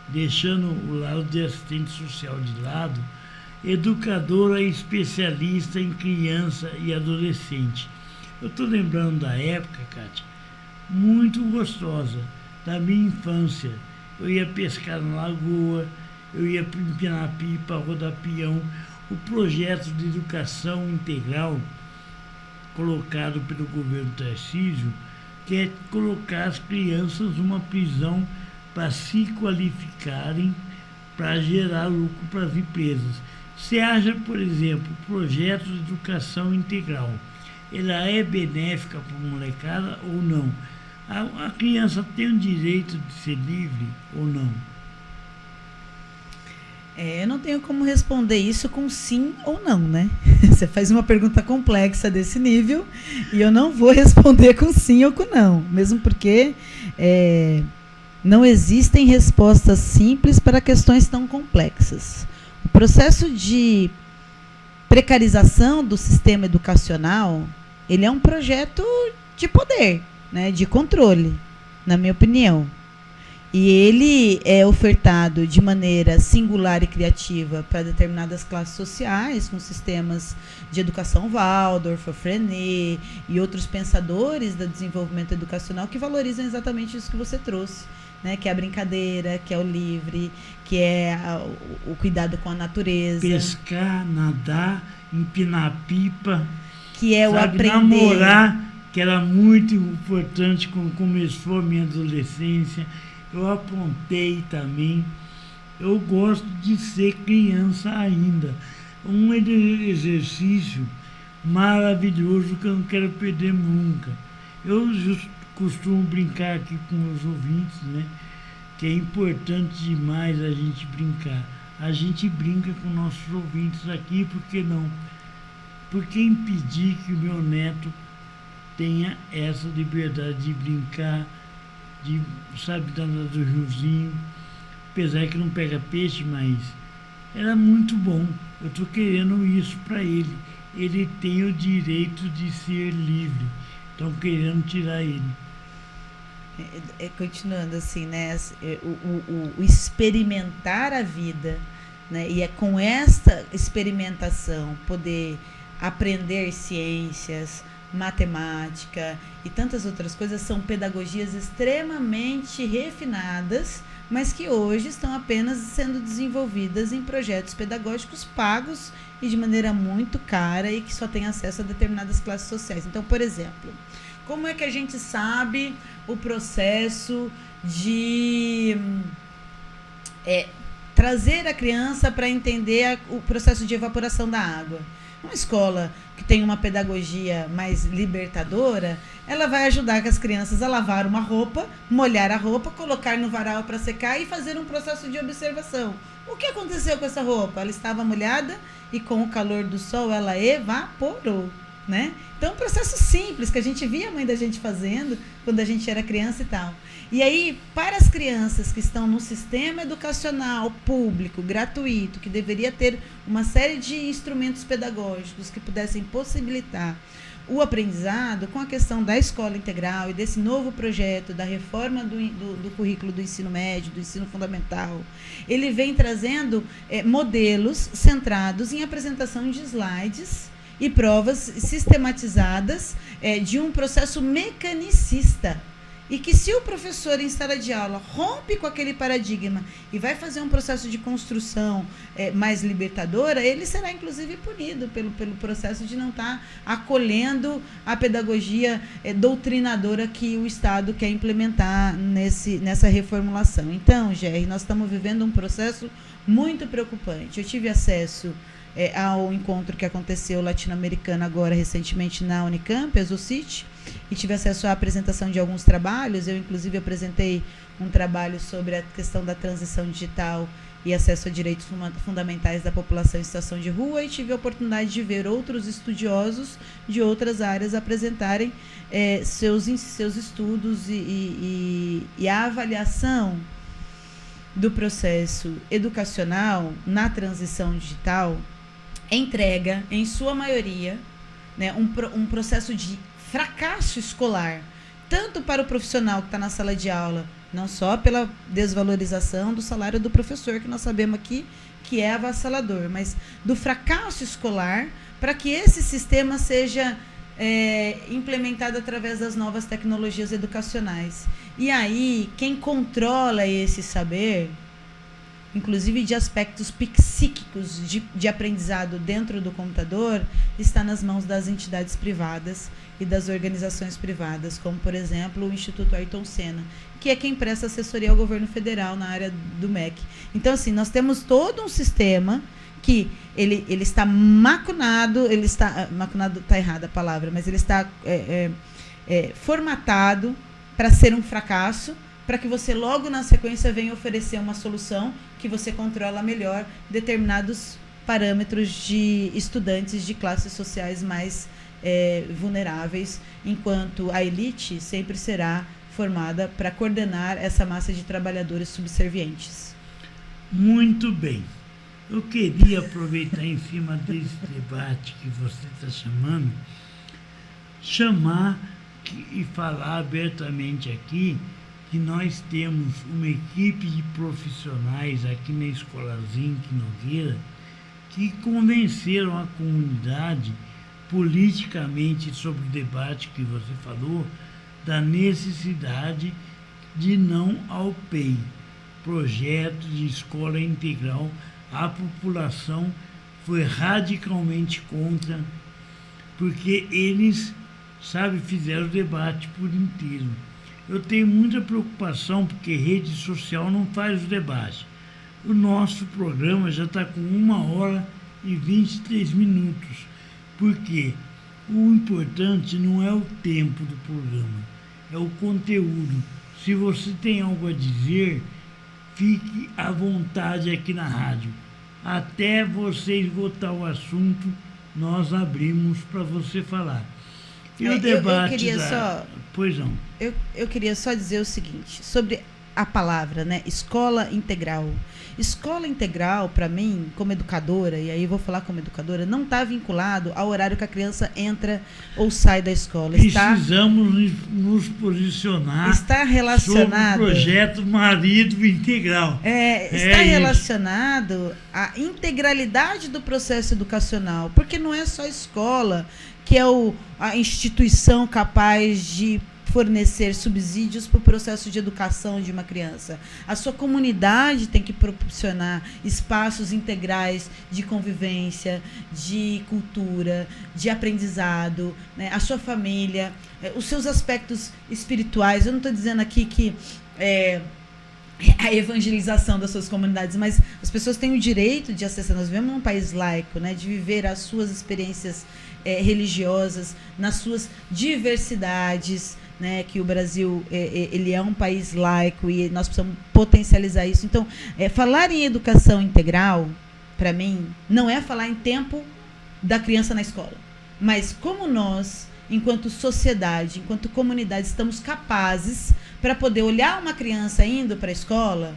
deixando o lado de assistente social de lado, educadora especialista em criança e adolescente. Eu estou lembrando da época, Kátia, muito gostosa, da minha infância. Eu ia pescar na lagoa, eu ia empinar pipa, rodar peão. O projeto de educação integral colocado pelo governo Tarcísio, que é colocar as crianças numa prisão para se qualificarem, para gerar lucro para as empresas. Você acha, por exemplo, o projeto de educação integral, ela é benéfica para a molecada ou não? A criança tem o direito de ser livre ou não? Eu não tenho como responder isso com sim ou não, né? Você faz uma pergunta complexa desse nível e eu não vou responder com sim ou com não, mesmo porque não existem respostas simples para questões tão complexas. O processo de precarização do sistema educacional, ele é um projeto de poder, né, de controle, na minha opinião. E ele é ofertado de maneira singular e criativa para determinadas classes sociais, com sistemas de educação Waldorf, Freinet e outros pensadores do desenvolvimento educacional que valorizam exatamente isso que você trouxe, né? Que é a brincadeira, que é o livre, que é o cuidado com a natureza. Pescar, nadar, empinar pipa, que é o aprender. Namorar, que era muito importante quando começou a minha adolescência. Eu apontei também. Eu gosto de ser criança ainda. Um exercício maravilhoso que eu não quero perder nunca. Eu costumo brincar aqui com os ouvintes, né? Que é importante demais a gente brincar. A gente brinca com nossos ouvintes aqui, por que não? Por que impedir que o meu neto tenha essa liberdade de brincar, de, sabe, andar do riozinho, apesar que não pega peixe, mas era muito bom. Eu estou querendo isso para ele. Ele tem o direito de ser livre. Estão querendo tirar ele. Continuando assim, né? O experimentar a vida, né? E é com esta experimentação poder aprender ciências, matemática e tantas outras coisas, são pedagogias extremamente refinadas, mas que hoje estão apenas sendo desenvolvidas em projetos pedagógicos pagos e de maneira muito cara e que só tem acesso a determinadas classes sociais. Então, por exemplo, como é que a gente sabe o processo de trazer a criança para entender o processo de evaporação da água? Uma escola que tem uma pedagogia mais libertadora, ela vai ajudar as crianças a lavar uma roupa, molhar a roupa, colocar no varal para secar e fazer um processo de observação. O que aconteceu com essa roupa? Ela estava molhada e com o calor do sol ela evaporou, né? Então, um processo simples que a gente via a mãe da gente fazendo quando a gente era criança e tal. E aí, para as crianças que estão no sistema educacional público, gratuito, que deveria ter uma série de instrumentos pedagógicos que pudessem possibilitar o aprendizado, com a questão da escola integral e desse novo projeto da reforma do currículo do ensino médio, do ensino fundamental, ele vem trazendo modelos centrados em apresentação de slides e provas sistematizadas de um processo mecanicista. E que se o professor em sala de aula rompe com aquele paradigma e vai fazer um processo de construção mais libertadora, ele será inclusive punido pelo processo de não estar acolhendo a pedagogia doutrinadora que o Estado quer implementar nessa reformulação. Então, Gerry, nós estamos vivendo um processo muito preocupante. Eu tive acesso ao encontro que aconteceu latino-americano agora recentemente na Unicamp, Exocit, e tive acesso à apresentação de alguns trabalhos. Eu, inclusive, apresentei um trabalho sobre a questão da transição digital e acesso a direitos fundamentais da população em situação de rua, e tive a oportunidade de ver outros estudiosos de outras áreas apresentarem seus estudos e a avaliação do processo educacional na transição digital entrega, em sua maioria, né, um processo de fracasso escolar, tanto para o profissional que está na sala de aula, não só pela desvalorização do salário do professor, que nós sabemos aqui que é avassalador, mas do fracasso escolar, para que esse sistema seja implementado através das novas tecnologias educacionais. E aí, quem controla esse saber, inclusive de aspectos psíquicos de aprendizado dentro do computador, está nas mãos das entidades privadas e das organizações privadas, como, por exemplo, o Instituto Ayrton Senna, que é quem presta assessoria ao governo federal na área do MEC. Então, assim, nós temos todo um sistema que ele está macunado, macunado está errada a palavra, mas ele está formatado para ser um fracasso, para que você logo na sequência venha oferecer uma solução que você controla melhor determinados parâmetros de estudantes de classes sociais mais vulneráveis, enquanto a elite sempre será formada para coordenar essa massa de trabalhadores subservientes. Muito bem. Eu queria aproveitar em cima desse debate que você está chamar e falar abertamente aqui que nós temos uma equipe de profissionais aqui na Escola Zinc Nogueira que convenceram a comunidade politicamente sobre o debate que você falou, da necessidade de não ao PEI, projeto de escola integral. A população foi radicalmente contra, porque eles, fizeram o debate por inteiro. Eu tenho muita preocupação, porque rede social não faz o debate. O nosso programa já está com 1h23, porque o importante não é o tempo do programa, é o conteúdo. Se você tem algo a dizer, fique à vontade aqui na rádio. Até você esgotar o assunto, nós abrimos para você falar. E o debate... Pois não. Eu queria só dizer o seguinte, sobre a palavra, né? Escola integral. Escola integral, para mim, como educadora, e aí vou falar como educadora, não está vinculado ao horário que a criança entra ou sai da escola. Precisamos nos posicionar sobre o projeto Marido Integral. Está relacionado à integralidade do processo educacional, porque não é só a escola que é a instituição capaz de fornecer subsídios para o processo de educação de uma criança. A sua comunidade tem que proporcionar espaços integrais de convivência, de cultura, de aprendizado, né? A sua família, os seus aspectos espirituais. Eu não estou dizendo aqui que a evangelização das suas comunidades, mas as pessoas têm o direito de acessar. Nós vivemos num país laico, né, de viver as suas experiências religiosas nas suas diversidades, né, que o Brasil ele é um país laico e nós precisamos potencializar isso. Então, falar em educação integral, para mim, não é falar em tempo da criança na escola, mas como nós, enquanto sociedade, enquanto comunidade, estamos capazes para poder olhar uma criança indo para a escola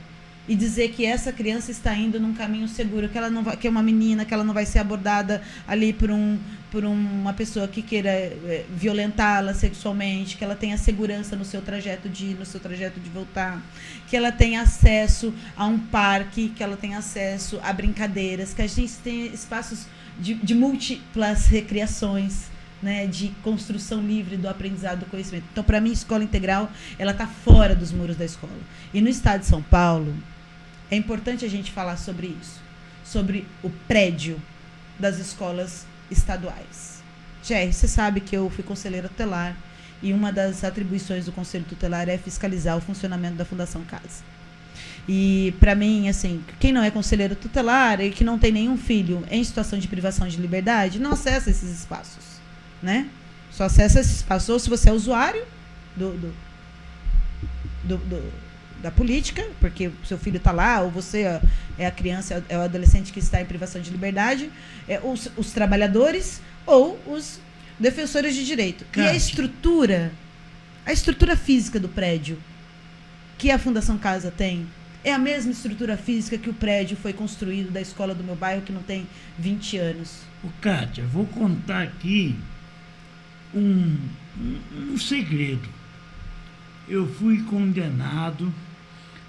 e dizer que essa criança está indo num caminho seguro, que ela não vai, que é uma menina, que ela não vai ser abordada ali por uma pessoa que queira violentá-la sexualmente, que ela tenha segurança no seu trajeto de ir, no seu trajeto de voltar, que ela tenha acesso a um parque, que ela tenha acesso a brincadeiras, que a gente tenha espaços de múltiplas recreações, né, de construção livre do aprendizado do conhecimento. Então, para mim, a escola integral, ela está fora dos muros da escola. E no estado de São Paulo, é importante a gente falar sobre isso, sobre o prédio das escolas estaduais. Jerry, você sabe que eu fui conselheira tutelar e uma das atribuições do Conselho Tutelar é fiscalizar o funcionamento da Fundação Casa. E, para mim, assim, quem não é conselheiro tutelar e que não tem nenhum filho em situação de privação de liberdade, não acessa esses espaços, né? Só acessa esses espaços ou se você é usuário da política, porque o seu filho está lá, ou você é a criança, é o adolescente que está em privação de liberdade, os trabalhadores ou os defensores de direito. E a estrutura física do prédio que a Fundação Casa tem é a mesma estrutura física que o prédio foi construído da escola do meu bairro, que não tem 20 anos. Kátia, vou contar aqui um segredo. Eu fui condenado,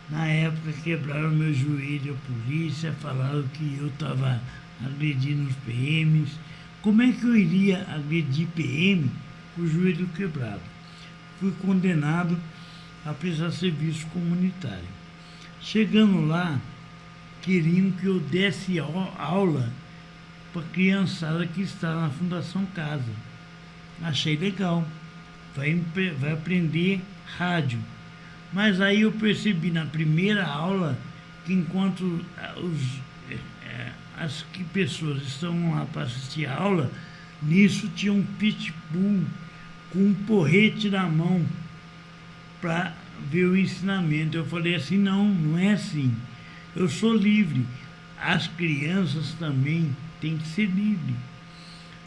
na época quebraram meu joelho a polícia, falaram que eu estava agredindo os PMs, Como é que eu iria agredir PM com o joelho quebrado? Fui condenado a prestar serviço comunitário. Chegando lá, queriam que eu desse aula para a criançada que está na Fundação Casa. Achei legal. Vai aprender rádio. Mas aí eu percebi na primeira aula que enquanto as pessoas estão lá para assistir a aula, nisso tinha um pitbull com um porrete na mão para ver o ensinamento. Eu falei assim, não é assim. Eu sou livre. As crianças também têm que ser livres.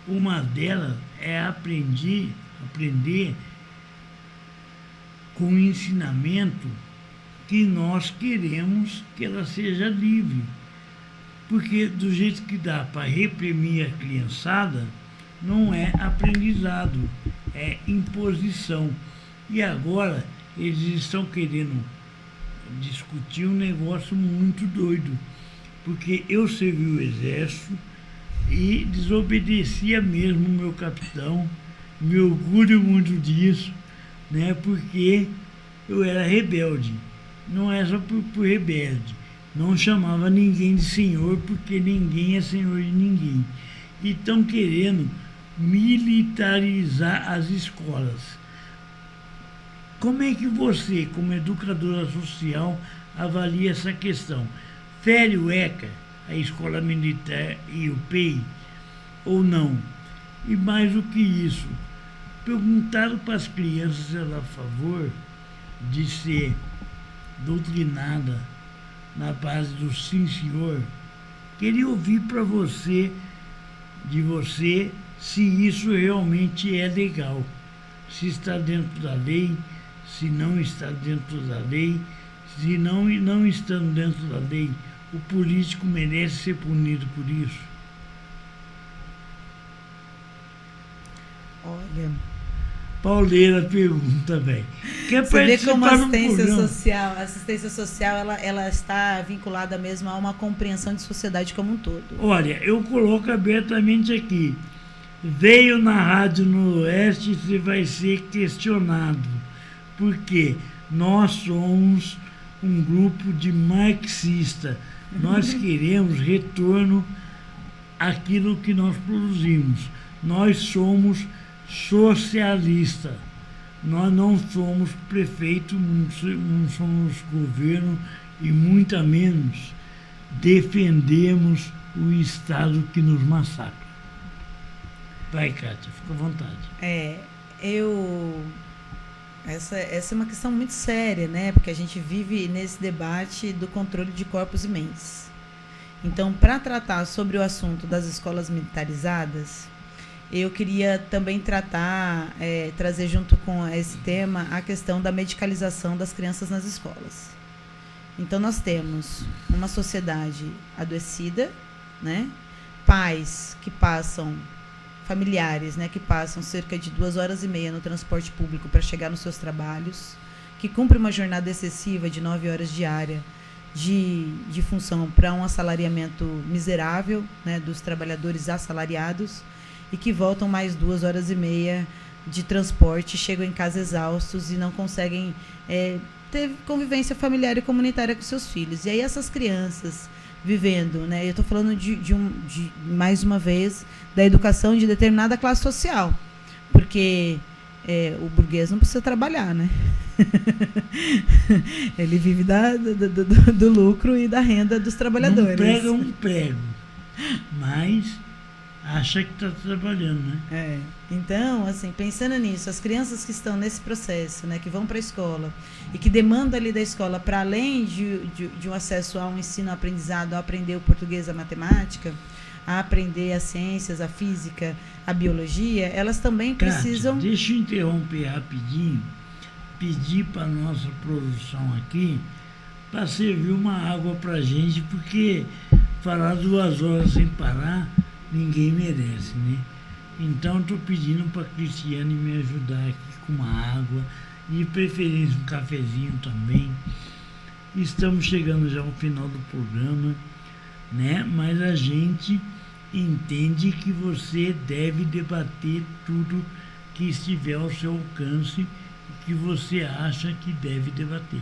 Uma delas é aprender com o ensinamento que nós queremos que ela seja livre. Porque do jeito que dá para reprimir a criançada, não é aprendizado, é imposição. E agora eles estão querendo discutir um negócio muito doido, porque eu servi o exército e desobedecia mesmo o meu capitão, me orgulho muito disso, né? Porque eu era rebelde, não é só por rebelde, não chamava ninguém de senhor, porque ninguém é senhor de ninguém. E estão querendo militarizar as escolas. Como é que você, como educadora social, avalia essa questão? Fere o ECA, a Escola Militar e o PEI, ou não? E mais do que isso, perguntaram para as crianças se eram a favor de ser doutrinada na base do sim, senhor. Queria ouvir de você, se isso realmente é legal, se está dentro da lei, se não está dentro da lei, se não estando dentro da lei, o político merece ser punido por isso. Olha, Pauleira pergunta, velho. Você vê como a assistência social ela está vinculada mesmo a uma compreensão de sociedade como um todo. Olha, eu coloco abertamente aqui. Veio na Rádio Noroeste, você vai ser questionado. Porque nós somos um grupo de marxistas. Nós queremos retorno àquilo que nós produzimos. Nós somos socialistas. Nós não somos prefeito, não somos governo e muito menos defendemos o Estado que nos massacra. Vai, Kátia, fica à vontade. Essa é uma questão muito séria, né? Porque a gente vive nesse debate do controle de corpos e mentes. Então, para tratar sobre o assunto das escolas militarizadas, eu queria também trazer junto com esse tema a questão da medicalização das crianças nas escolas. Então, nós temos uma sociedade adoecida, né? Pais que passam, familiares, né, que passam cerca de 2h30 no transporte público para chegar nos seus trabalhos, que cumprem uma jornada excessiva de 9 horas diária de função para um assalariamento miserável, né, dos trabalhadores assalariados, e que voltam mais 2h30 de transporte, chegam em casa exaustos e não conseguem ter convivência familiar e comunitária com seus filhos. E aí essas crianças vivendo, né, eu estou falando mais uma vez, da educação de determinada classe social, porque o burguês não precisa trabalhar, né? Ele vive do lucro e da renda dos trabalhadores. Não prega um prego, mas acha que está trabalhando, né? Então, assim, pensando nisso, as crianças que estão nesse processo, né, que vão para a escola e que demandam ali da escola, para além de um acesso a um ensino-aprendizado, a aprender o português, a matemática, a aprender as ciências, a física, a biologia, elas também precisam... Kátia, deixa eu interromper rapidinho, pedir para a nossa produção aqui para servir uma água para a gente, porque falar 2 horas sem parar, ninguém merece, né? Então, estou pedindo para a Cristiane me ajudar aqui com uma água, de preferência um cafezinho também. Estamos chegando já ao final do programa, né? Mas a gente entende que você deve debater tudo que estiver ao seu alcance e que você acha que deve debater.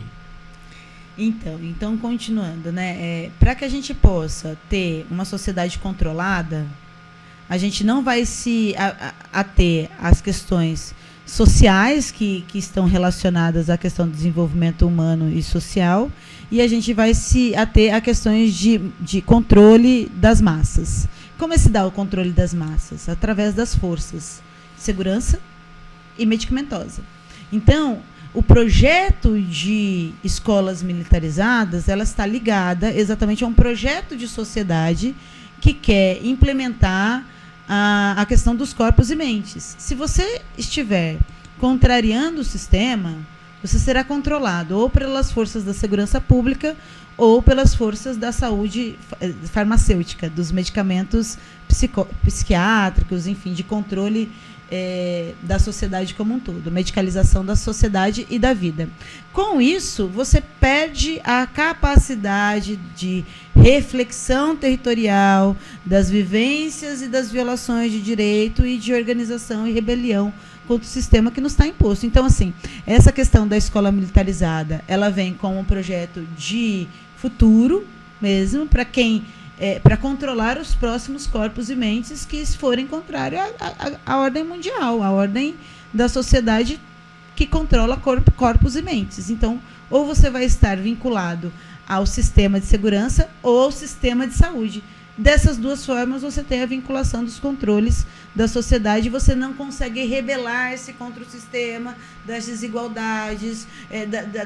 Então continuando, né? Para que a gente possa ter uma sociedade controlada, a gente não vai se ater às questões sociais que estão relacionadas à questão do desenvolvimento humano e social, e a gente vai se ater a questões de controle das massas. Como se dá o controle das massas? Através das forças de segurança e medicamentosa. Então, o projeto de escolas militarizadas, ela está ligada exatamente a um projeto de sociedade que quer implementar a questão dos corpos e mentes. Se você estiver contrariando o sistema, você será controlado ou pelas forças da segurança pública ou pelas forças da saúde farmacêutica, dos medicamentos psiquiátricos, enfim, de controle da sociedade como um todo, medicalização da sociedade e da vida. Com isso, você perde a capacidade de reflexão territorial das vivências e das violações de direito e de organização e rebelião contra o sistema que nos está imposto. Então, assim, essa questão da escola militarizada, ela vem como um projeto de futuro mesmo, para quem para controlar os próximos corpos e mentes que forem contrários à ordem mundial, à ordem da sociedade que controla corpos e mentes. Então, ou você vai estar vinculado ao sistema de segurança ou ao sistema de saúde. Dessas duas formas, você tem a vinculação dos controles da sociedade e você não consegue rebelar-se contra o sistema, das desigualdades,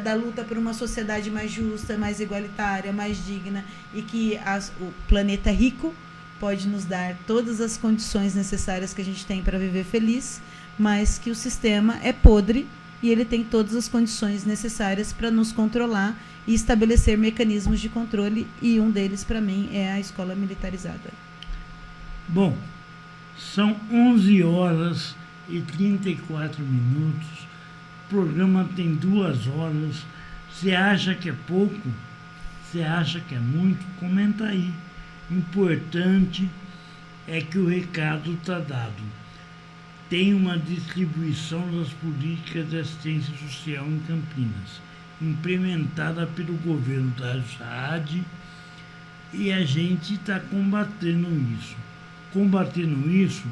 da luta por uma sociedade mais justa, mais igualitária, mais digna, e que o planeta rico pode nos dar todas as condições necessárias que a gente tem para viver feliz, mas que o sistema é podre e ele tem todas as condições necessárias para nos controlar e estabelecer mecanismos de controle, e um deles, para mim, é a escola militarizada. Bom, são 11 horas e 34 minutos, o programa tem 2 horas. Você acha que é pouco? Você acha que é muito? Comenta aí. Importante é que o recado está dado. Tem uma distribuição das políticas de assistência social em Campinas, implementada pelo governo da Saad, e a gente está combatendo isso. Combatendo isso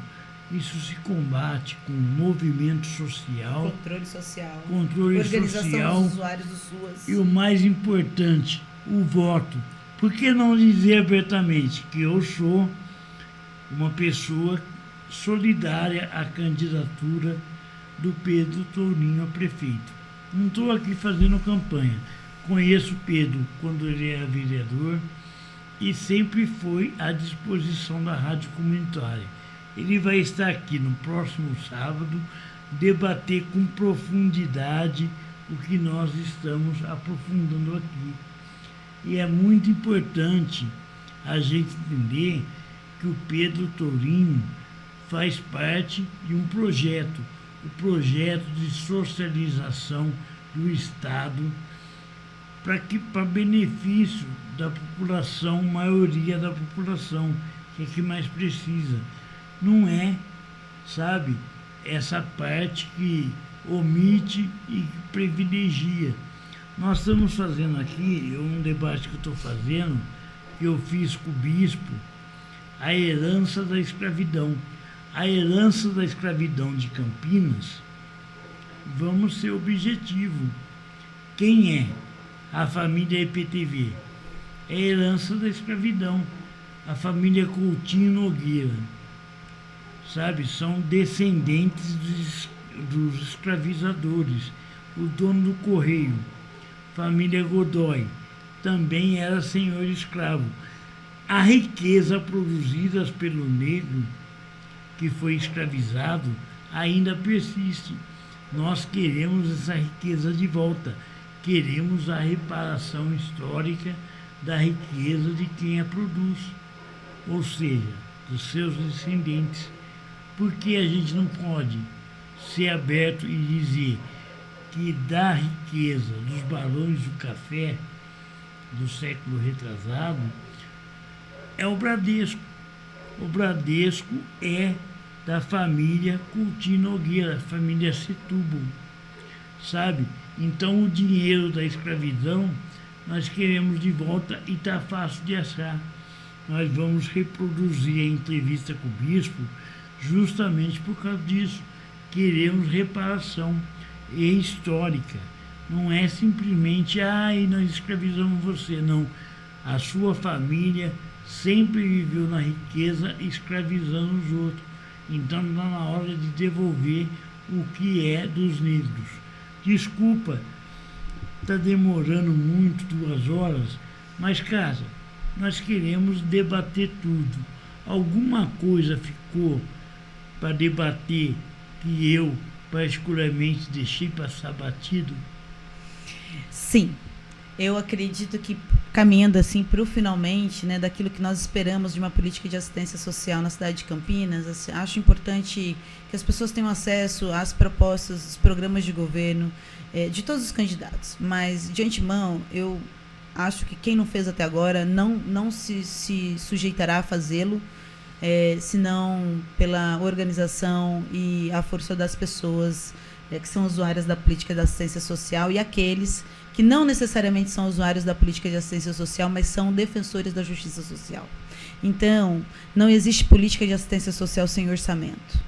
se combate com movimento social, controle organização social, dos usuários do SUAS. E o mais importante, o voto. Por que não dizer abertamente que eu sou uma pessoa solidária à candidatura do Pedro Tourinho a prefeito? Não estou aqui fazendo campanha. Conheço o Pedro quando ele era vereador e sempre foi à disposição da Rádio Comunitária. Ele vai estar aqui no próximo sábado, debater com profundidade o que nós estamos aprofundando aqui. E é muito importante a gente entender que o Pedro Tourinho faz parte de um projeto, o projeto de socialização do Estado para benefício da população, maioria da população, que é que mais precisa. Não é, sabe, essa parte que omite e privilegia. Nós estamos fazendo aqui, um debate que eu estou fazendo, que eu fiz com o bispo, a herança da escravidão. A herança da escravidão de Campinas, vamos ser objetivo. Quem é a família EPTV? É a herança da escravidão. A família Coutinho Nogueira, sabe? São descendentes dos escravizadores. O dono do Correio, família Godoy, também era senhor escravo. A riqueza produzida pelo negro que foi escravizado ainda persiste. Nós queremos essa riqueza de volta. Queremos a reparação histórica da riqueza de quem a produz, ou seja, dos seus descendentes. Porque a gente não pode ser aberto e dizer que da riqueza dos barões do café do século retrasado é o Bradesco. O Bradesco é da família Coutinho Nogueira, família Setúbal, sabe? Então o dinheiro da escravidão nós queremos de volta e está fácil de achar. Nós vamos reproduzir a entrevista com o bispo justamente por causa disso. Queremos reparação histórica. Não é simplesmente, nós escravizamos você, não. A sua família sempre viveu na riqueza escravizando os outros. Então está na hora de devolver o que é dos negros. Desculpa, está demorando muito, 2 horas, mas, cara, nós queremos debater tudo. Alguma coisa ficou para debater que eu, particularmente, deixei passar batido? Sim, eu acredito que caminhando assim para o finalmente, né, daquilo que nós esperamos de uma política de assistência social na cidade de Campinas, assim, acho importante que as pessoas tenham acesso às propostas, aos programas de governo de todos os candidatos. Mas, de antemão, eu acho que quem não fez até agora não se sujeitará a fazê-lo, senão pela organização e a força das pessoas que são usuárias da política de assistência social e aqueles que não necessariamente são usuários da política de assistência social, mas são defensores da justiça social. Então, não existe política de assistência social sem orçamento.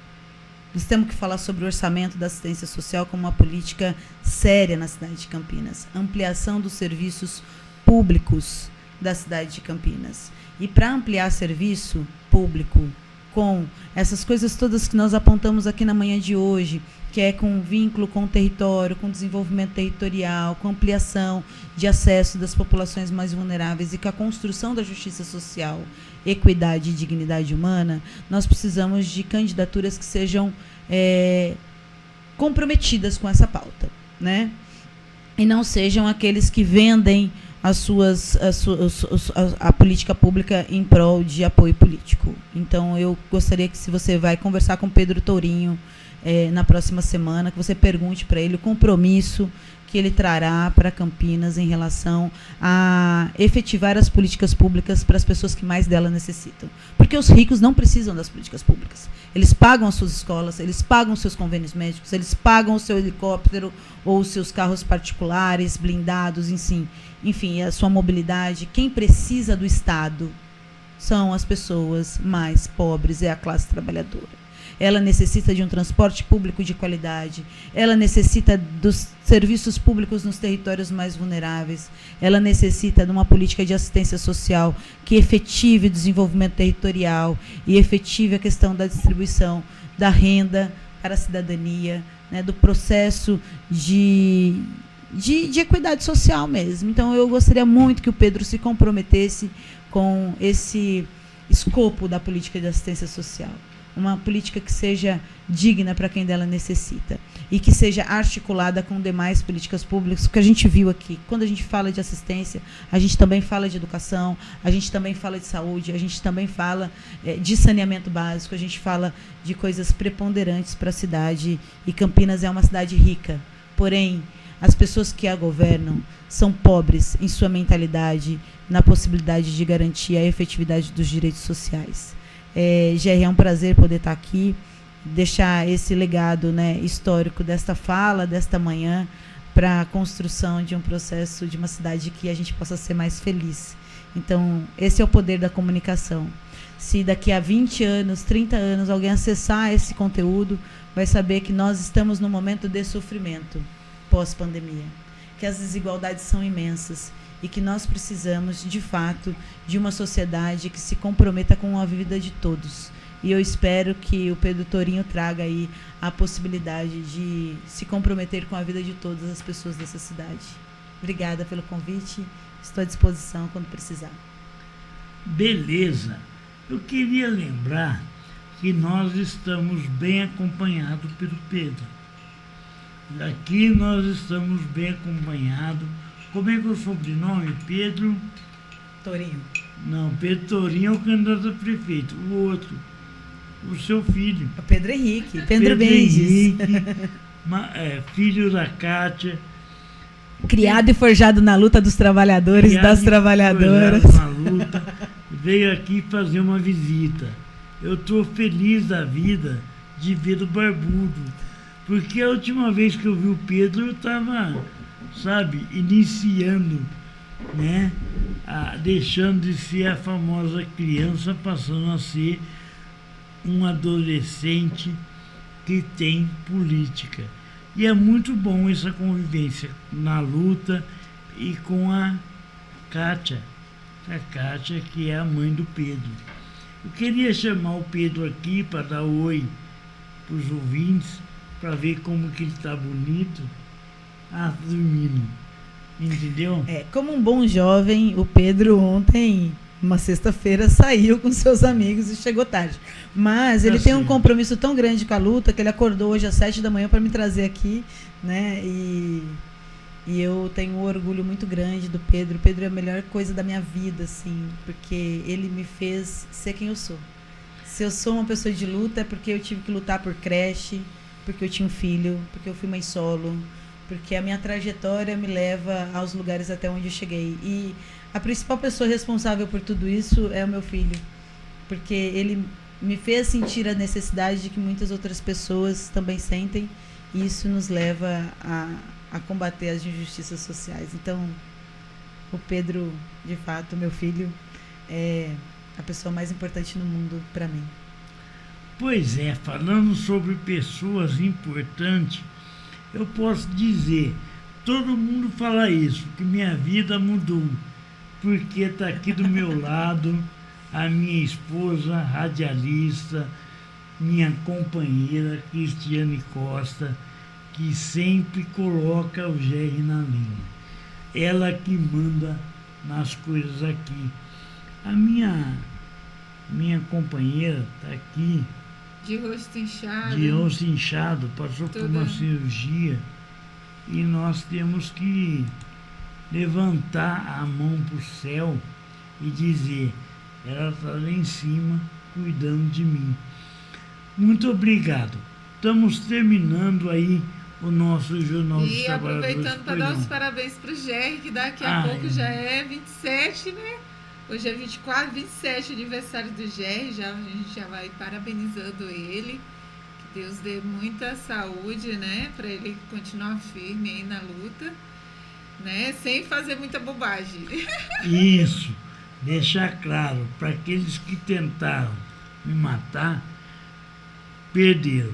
Nós temos que falar sobre o orçamento da assistência social como uma política séria na cidade de Campinas. Ampliação dos serviços públicos da cidade de Campinas. E para ampliar serviço público com essas coisas todas que nós apontamos aqui na manhã de hoje, que é com vínculo com o território, com desenvolvimento territorial, com ampliação de acesso das populações mais vulneráveis e com a construção da justiça social, equidade e dignidade humana, nós precisamos de candidaturas que sejam comprometidas com essa pauta, né? E não sejam aqueles que vendem a política pública em prol de apoio político. Então, eu gostaria que, se você vai conversar com Pedro Tourinho na próxima semana, que você pergunte para ele o compromisso que ele trará para Campinas em relação a efetivar as políticas públicas para as pessoas que mais dela necessitam. Porque os ricos não precisam das políticas públicas. Eles pagam as suas escolas, eles pagam os seus convênios médicos, eles pagam o seu helicóptero ou os seus carros particulares, blindados, enfim, a sua mobilidade. Quem precisa do Estado são as pessoas mais pobres, é a classe trabalhadora. Ela necessita de um transporte público de qualidade, ela necessita dos serviços públicos nos territórios mais vulneráveis, ela necessita de uma política de assistência social que efetive o desenvolvimento territorial e efetive a questão da distribuição da renda para a cidadania, né, do processo de equidade social mesmo. Então, eu gostaria muito que o Pedro se comprometesse com esse escopo da política de assistência social. Uma política que seja digna para quem dela necessita e que seja articulada com demais políticas públicas, que a gente viu aqui. Quando a gente fala de assistência, a gente também fala de educação, a gente também fala de saúde, a gente também fala de saneamento básico, a gente fala de coisas preponderantes para a cidade, e Campinas é uma cidade rica, porém, as pessoas que a governam são pobres em sua mentalidade, na possibilidade de garantir a efetividade dos direitos sociais. GR, é um prazer poder estar aqui, deixar esse legado, né, histórico desta fala, desta manhã, para a construção de um processo de uma cidade que a gente possa ser mais feliz. Então, esse é o poder da comunicação. Se daqui a 20 anos, 30 anos, alguém acessar esse conteúdo, vai saber que nós estamos num momento de sofrimento pós-pandemia, que as desigualdades são imensas e que nós precisamos, de fato, de uma sociedade que se comprometa com a vida de todos. E eu espero que o Pedro Tourinho traga aí a possibilidade de se comprometer com a vida de todas as pessoas dessa cidade. Obrigada pelo convite, estou à disposição quando precisar. Beleza. Eu queria lembrar que nós estamos bem acompanhados pelo Pedro. Aqui nós estamos bem acompanhados. Como é que é o sobrenome? Pedro? Tourinho. Não, Pedro Tourinho é o candidato a prefeito. O outro, o seu filho. O Pedro Henrique. Pedro Mendes. Henrique, filho da Cátia. Criado e forjado na luta dos trabalhadores e das trabalhadoras. Na luta, veio aqui fazer uma visita. eu estou feliz da vida de ver o Barbudo. Porque a última vez que eu vi o Pedro, eu estava, sabe, iniciando, né? Deixando de ser a famosa criança, passando a ser um adolescente que tem política. E é muito bom essa convivência na luta e com a Kátia, que é a mãe do Pedro. Eu queria chamar o Pedro aqui para dar oi para os ouvintes, para ver como que ele está bonito. Dormindo. Entendeu? Como um bom jovem, o Pedro ontem, uma sexta-feira, saiu com seus amigos e chegou tarde. Mas ele tem um compromisso tão grande com a luta que ele acordou hoje às 7 da manhã para me trazer aqui, né? E eu tenho um orgulho muito grande do Pedro. O Pedro é a melhor coisa da minha vida, assim, porque ele me fez ser quem eu sou. Se eu sou uma pessoa de luta é porque eu tive que lutar por creche, porque eu tinha um filho, porque eu fui mãe solo, porque a minha trajetória me leva aos lugares até onde eu cheguei. E a principal pessoa responsável por tudo isso é o meu filho, porque ele me fez sentir a necessidade de que muitas outras pessoas também sentem, e isso nos leva a combater as injustiças sociais. Então, o Pedro, de fato, meu filho, é a pessoa mais importante no mundo para mim. Pois é, falando sobre pessoas importantes, eu posso dizer, todo mundo fala isso, que minha vida mudou, porque está aqui do meu lado a minha esposa, radialista, minha companheira, Cristiane Costa, que sempre coloca o GR na linha. Ela que manda nas coisas aqui. A minha companheira está aqui. De rosto inchado. De rosto inchado, passou por uma cirurgia. E nós temos que levantar a mão para o céu e dizer, ela está lá em cima cuidando de mim. Muito obrigado. Estamos terminando aí o nosso Jornal dos Trabalhadores. E aproveitando para dar os parabéns para o GR, que daqui a pouco já é 27, né? Hoje é 24, 27 aniversário do GR, a gente já vai parabenizando ele. Que Deus dê muita saúde, né? Para ele continuar firme aí na luta, né? Sem fazer muita bobagem. Isso. Deixar claro, para aqueles que tentaram me matar, perderam.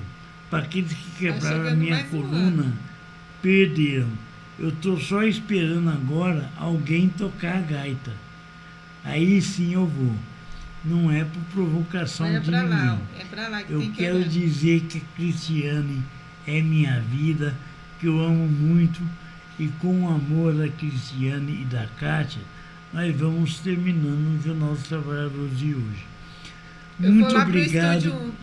Para aqueles que quebraram a minha coluna, perderam. Eu estou só esperando agora alguém tocar a gaita. Aí sim eu vou. Não é por provocação de ninguém. É pra lá que eu quero dizer que a Cristiane é minha vida, que eu amo muito, e com o amor da Cristiane e da Kátia, nós vamos terminando o Jornal dos Trabalhadores de hoje. Muito obrigado.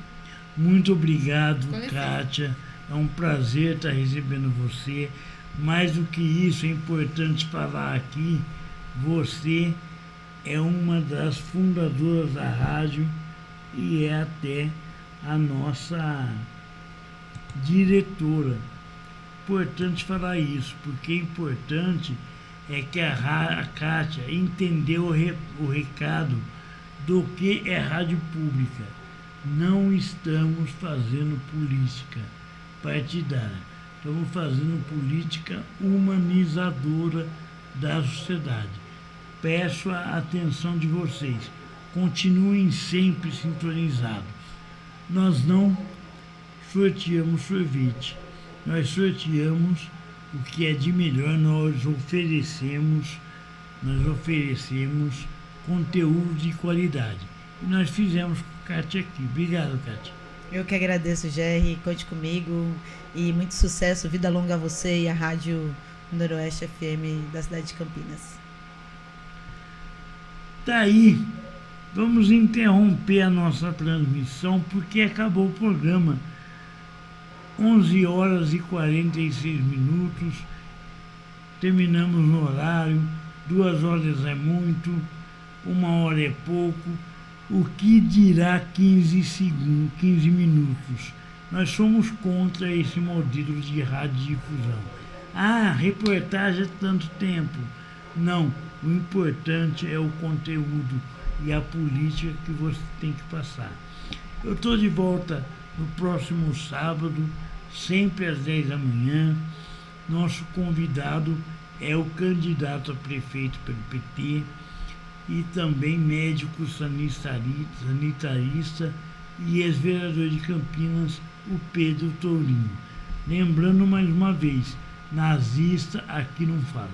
Muito obrigado, Kátia. É um prazer estar recebendo você. Mais do que isso, é importante falar aqui, você é uma das fundadoras da rádio e é até a nossa diretora. Importante falar isso, porque importante é que a Kátia entendeu o recado do que é rádio pública. Não estamos fazendo política partidária, estamos fazendo política humanizadora da sociedade. Peço a atenção de vocês, continuem sempre sintonizados. Nós não sorteamos sorvete, nós sorteamos o que é de melhor, nós oferecemos conteúdo de qualidade. E nós fizemos com a Kátia aqui. Obrigado, Kátia. Eu que agradeço, Jerry, conte comigo e muito sucesso, vida longa a você e a Rádio Noroeste FM da cidade de Campinas. Tá aí, vamos interromper a nossa transmissão porque acabou o programa. 11 horas e 46 minutos, terminamos no horário, 2 horas é muito, 1 hora é pouco, o que dirá 15 minutos? Nós somos contra esse modelo de radiodifusão. Reportagem é tanto tempo. Não, o importante é o conteúdo e a política que você tem que passar. Eu estou de volta no próximo sábado, sempre às 10 da manhã. Nosso convidado é o candidato a prefeito pelo PT e também médico sanitarista e ex-vereador de Campinas, o Pedro Tourinho. Lembrando mais uma vez, nazista aqui não fala.